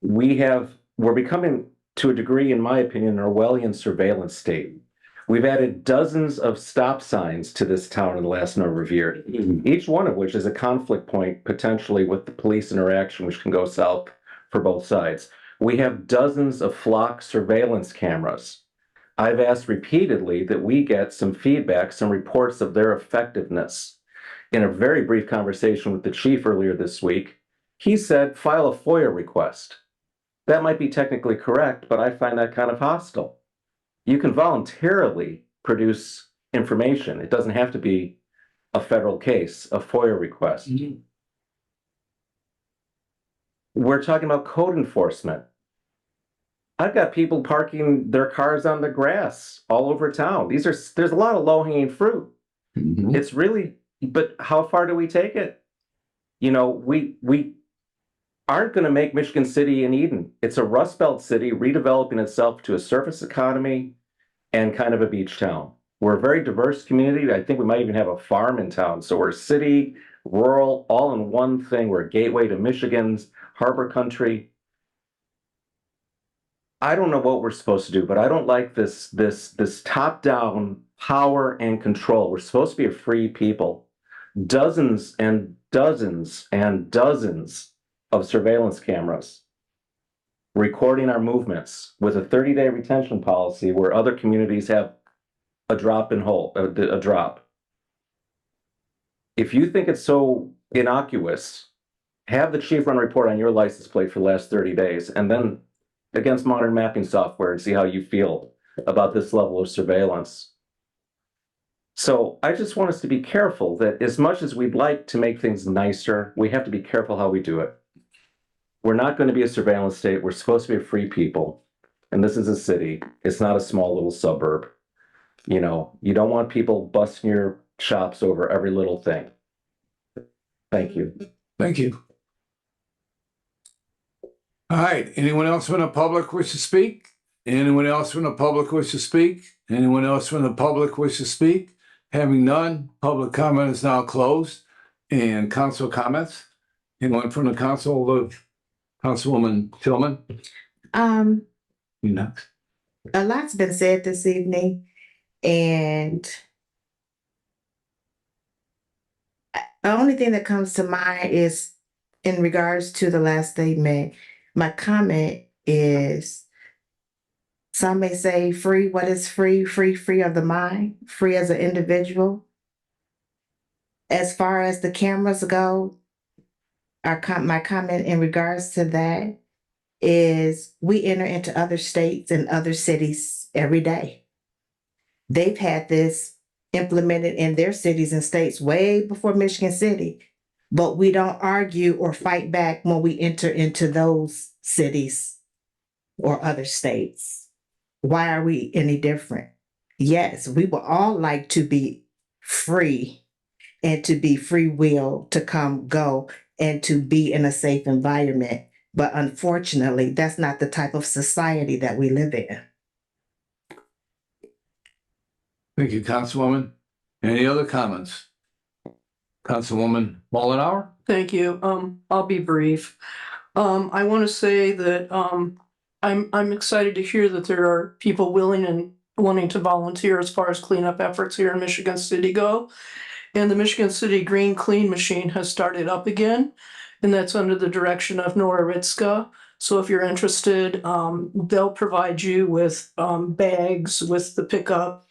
We're becoming, to a degree, in my opinion, an Orwellian surveillance state. We've added dozens of stop signs to this town in the last number of years, each one of which is a conflict point potentially with the police interaction, which can go south for both sides. We have dozens of flock surveillance cameras. I've asked repeatedly that we get some feedback, some reports of their effectiveness. In a very brief conversation with the chief earlier this week, he said, file a FOIA request. That might be technically correct, but I find that kind of hostile. You can voluntarily produce information. It doesn't have to be a federal case, a FOIA request. Mm-hmm. We're talking about code enforcement. I've got people parking their cars on the grass all over town. There's a lot of low-hanging fruit. Mm-hmm. It's really, but how far do we take it? We aren't going to make Michigan City an Eden. It's a Rust Belt city redeveloping itself to a surface economy and kind of a beach town. We're a very diverse community. I think we might even have a farm in town. So we're city, rural, all in one thing. We're a gateway to Michigan's harbor country. I don't know what we're supposed to do, but I don't like this top-down power and control. We're supposed to be a free people. Dozens and dozens and dozens of surveillance cameras recording our movements with a 30-day retention policy where other communities have a drop. If you think it's so innocuous, have the chief run a report on your license plate for the last 30 days and then against modern mapping software and see how you feel about this level of surveillance. So I just want us to be careful that as much as we'd like to make things nicer, we have to be careful how we do it. We're not going to be a surveillance state. We're supposed to be a free people. And this is a city. It's not a small little suburb. You don't want people busting your chops over every little thing. Thank you. Thank you. All right. Anyone else from the public wish to speak? Anyone else from the public wish to speak? Anyone else from the public wish to speak? Having none, public comment is now closed. And council comments? Anyone from the council? Councilwoman Tillman? You next. A lot's been said this evening, and the only thing that comes to mind is in regards to the last statement. My comment is, some may say free. What is free? Free of the mind, free as an individual. As far as the cameras go, my comment in regards to that is we enter into other states and other cities every day. They've had this implemented in their cities and states way before Michigan City, but we don't argue or fight back when we enter into those cities or other states. Why are we any different? yes, we would all like to be free and to be free will to come, go, and to be in a safe environment. But unfortunately, that's not the type of society that we live in. Thank you, Councilwoman. Any other comments? Councilwoman Mullenhour? Thank you. I'll be brief. I want to say that, I'm excited to hear that there are people willing and wanting to volunteer as far as cleanup efforts here in Michigan City go. And the Michigan City Green Clean Machine has started up again, and that's under the direction of Nora Ritska. So if you're interested, they'll provide you with bags with the pickup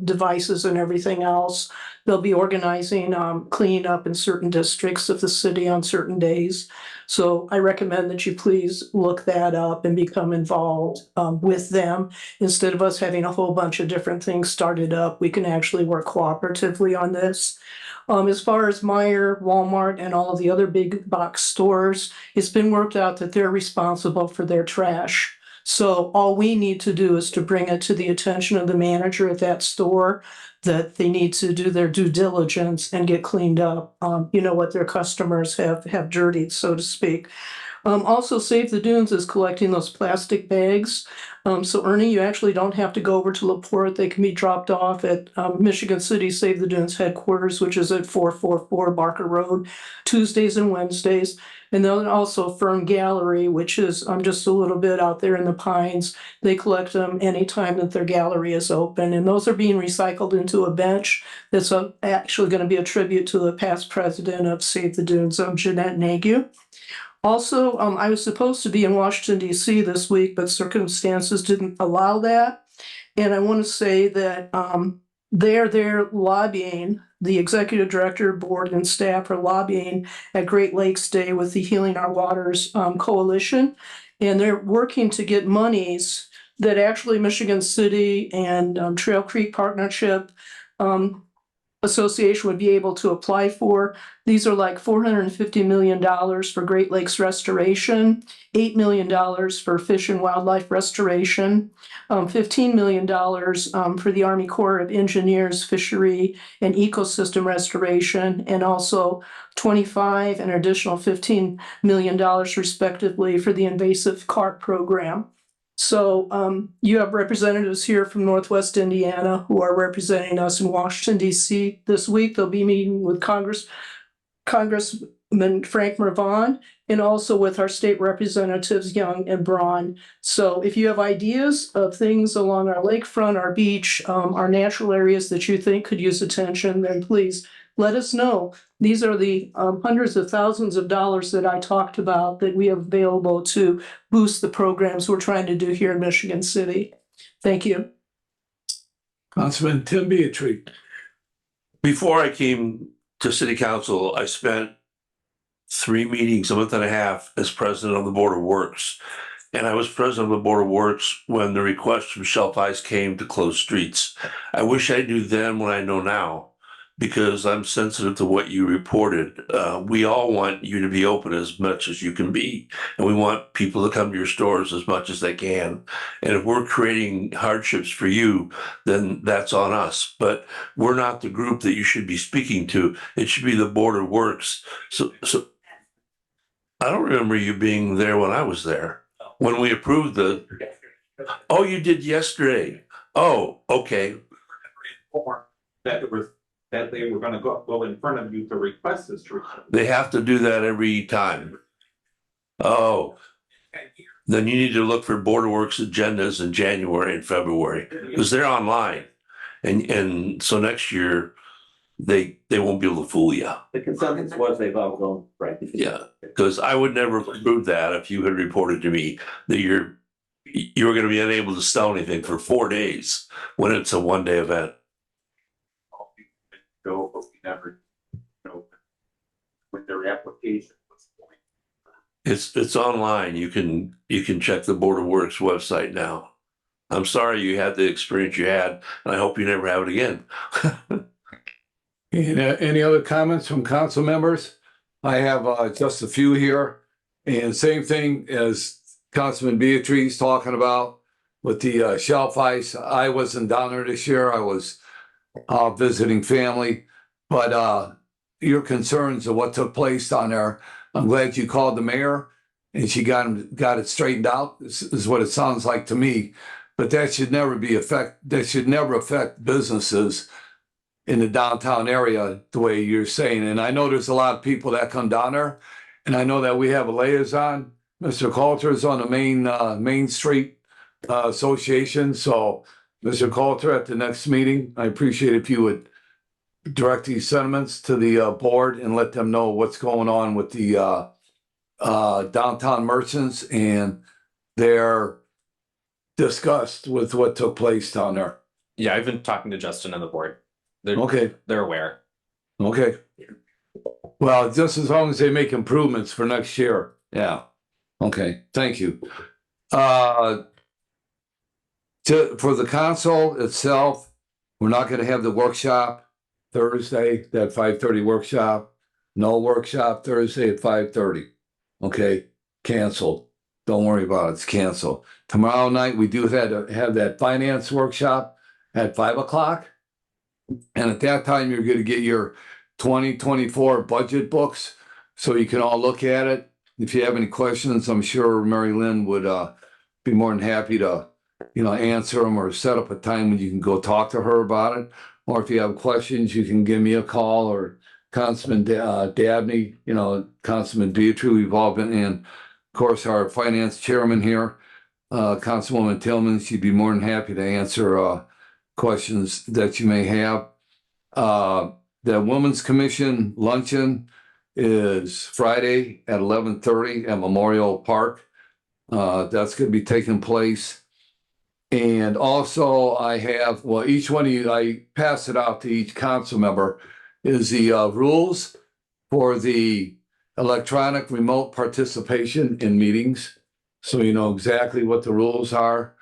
devices and everything else. They'll be organizing cleaning up in certain districts of the city on certain days. So I recommend that you please look that up and become involved with them. Instead of us having a whole bunch of different things started up, we can actually work cooperatively on this. As far as Meijer, Walmart, and all of the other big box stores, it's been worked out that they're responsible for their trash. So all we need to do is to bring it to the attention of the manager at that store that they need to do their due diligence and get cleaned up. You know, what their customers have dirtied, so to speak. Also, Save the Dunes is collecting those plastic bags. So Ernie, you actually don't have to go over to LaPorte. They can be dropped off at Michigan City Save the Dunes headquarters, which is at 444 Barker Road, Tuesdays and Wednesdays. And then also Fern Gallery, which is just a little bit out there in the Pines. They collect them anytime that their gallery is open. And those are being recycled into a bench that's actually going to be a tribute to the past president of Save the Dunes, Jeanette Nagu. Also, I was supposed to be in Washington, D.C. this week, but circumstances didn't allow that. And I want to say that they're there lobbying, the executive director, board, and staff are lobbying at Great Lakes Day with the Healing Our Waters Coalition. And they're working to get monies that actually Michigan City and Trail Creek Partnership Association would be able to apply for. These are like $450 million for Great Lakes restoration, $8 million for fish and wildlife restoration, $15 million for the Army Corps of Engineers fishery and ecosystem restoration, and also 25 and an additional $15 million respectively for the invasive carp program. So you have representatives here from Northwest Indiana who are representing us in Washington, D.C. this week. They'll be meeting with Congressman Frank Mervon and also with our state representatives Young and Braun. So if you have ideas of things along our lakefront, our beach, our natural areas that you think could use attention, then please let us know. These are the hundreds of thousands of dollars that I talked about that we have available to boost the programs we're trying to do here in Michigan City. Thank you. Councilman Tim Beatrice. Before I came to city council, I spent 3 meetings, a month and a half, as president of the Board of Works. And I was president of the Board of Works when the request from Shelf Ice came to close streets. I wish I knew then what I know now, because I'm sensitive to what you reported. We all want you to be open as much as you can be, and we want people to come to your stores as much as they can. And if we're creating hardships for you, then that's on us. But we're not the group that you should be speaking to. It should be the Board of Works. So I don't remember you being there when I was there, when we approved the, oh, you did yesterday. Oh, okay. That they were gonna go in front of you to request this treatment. They have to do that every time. Oh, then you need to look for Board of Works agendas in January and February, because they're online. And so next year, they won't be able to fool you. The consensus was they've all gone, right? Yeah, because I would never approve that if you had reported to me that you were gonna be unable to sell anything for 4 days when it's a one-day event. Go, but we never know when their application was going. It's online. You can check the Board of Works website now. I'm sorry you had the experience you had, and I hope you never have it again. Any other comments from council members? I have just a few here. And same thing as Councilman Beatrice talking about. with the shelf ice. I wasn't down there this year. I was visiting family. But your concerns of what took place down there, I'm glad you called the mayor and she got it straightened out. This is what it sounds like to me. But that should never affect businesses in the downtown area the way you're saying. And I know there's a lot of people that come down there, and I know that we have a liaison. Mr. Coulter is on the Main Street Association. So, Mr. Coulter, at the next meeting, I appreciate if you would direct these sentiments to the board and let them know what's going on with the downtown merchants and their disgust with what took place down there. Yeah, I've been talking to Justin and the board. They're aware. Okay. Well, just as long as they make improvements for next year. Yeah. Okay. Thank you. For the council itself, we're not going to have the workshop Thursday, that 5:30 workshop. No workshop Thursday at 5:30. Okay. Canceled. Don't worry about it. It's canceled. Tomorrow night, we do have that finance workshop at 5 o'clock. And at that time, you're going to get your 2024 budget books so you can all look at it. If you have any questions, I'm sure Mary Lynn would be more than happy to, answer them or set up a time when you can go talk to her about it. Or if you have questions, you can give me a call, or Councilman Dabney, Councilman Dietry. We've all been in. Of course, our finance chairman here, Councilwoman Tillman, she'd be more than happy to answer questions that you may have. The Women's Commission luncheon is Friday at 11:30 at Memorial Park. That's going to be taking place. And also I have, each one of you, I pass it out to each council member, is the rules for the electronic remote participation in meetings. So you know exactly what the rules are.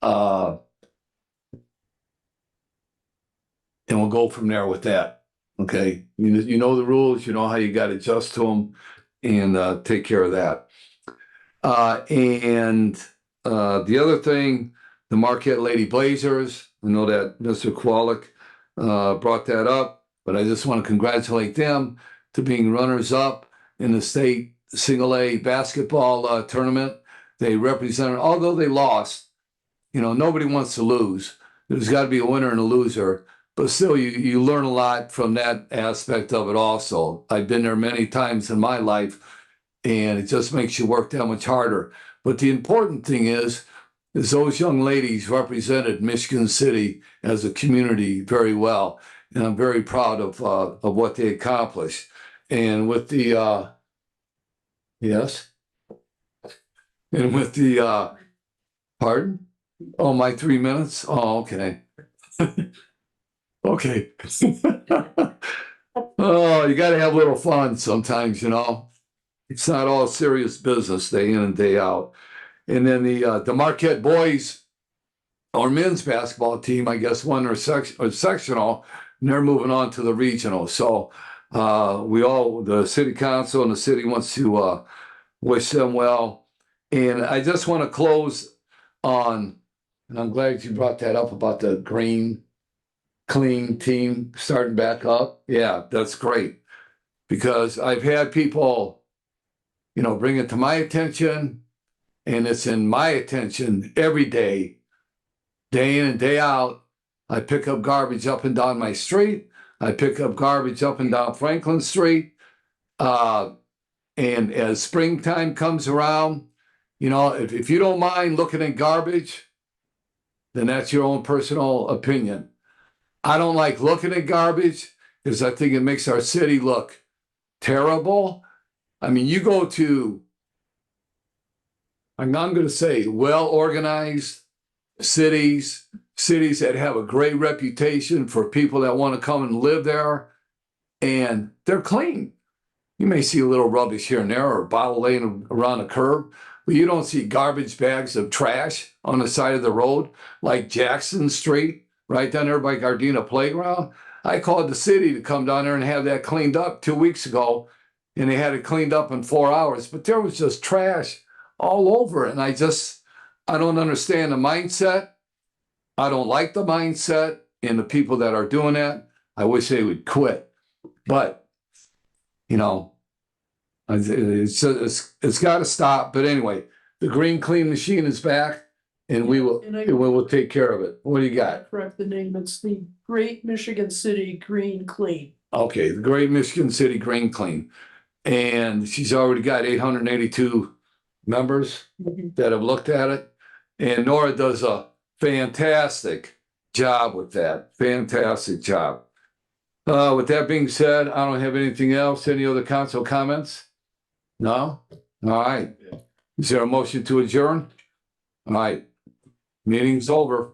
And we'll go from there with that. Okay. You know the rules, you know how you got to adjust to them, and take care of that. And the other thing, the Marquette Lady Blazers, I know that Mr. Kowalik brought that up, but I just want to congratulate them to being runners up in the state single A basketball tournament. They represented, although they lost, nobody wants to lose. There's got to be a winner and a loser. But still, you learn a lot from that aspect of it also. I've been there many times in my life, and it just makes you work that much harder. But the important thing is those young ladies represented Michigan City as a community very well. And I'm very proud of what they accomplished. And with the, yes? And with the, pardon? Oh, my 3 minutes? Oh, okay. Okay. Oh, you got to have a little fun sometimes, It's not all serious business day in and day out. And then the Marquette boys, our men's basketball team, I guess, won their sectional, and they're moving on to the regional. So the city council and the city wants to wish them well. And I just want to close on, and I'm glad you brought that up about the green clean team starting back up. Yeah, that's great. Because I've had people, bring it to my attention, and it's in my attention every day in and day out. I pick up garbage up and down my street. I pick up garbage up and down Franklin Street. And as springtime comes around, if you don't mind looking at garbage, then that's your own personal opinion. I don't like looking at garbage because I think it makes our city look terrible. I mean, you go to, I'm going to say, well-organized cities that have a great reputation for people that want to come and live there, and they're clean. You may see a little rubbish here and there or a bottle laying around a curb, but you don't see garbage bags of trash on the side of the road like Jackson Street, right down there by Gardena Playground. I called the city to come down there and have that cleaned up 2 weeks ago, and they had it cleaned up in 4 hours, but there was just trash all over. And I don't understand the mindset. I don't like the mindset and the people that are doing that. I wish they would quit. But, you know, it's got to stop. But anyway, the Green Clean machine is back and we will take care of it. What do you got? Correct the name, it's the Great Michigan City Green Clean. Okay, the Great Michigan City Green Clean. And she's already got 882 members that have looked at it. And Nora does a fantastic job with that. Fantastic job. With that being said, I don't have anything else. Any other council comments? No? All right. Is there a motion to adjourn? All right. Meeting's over.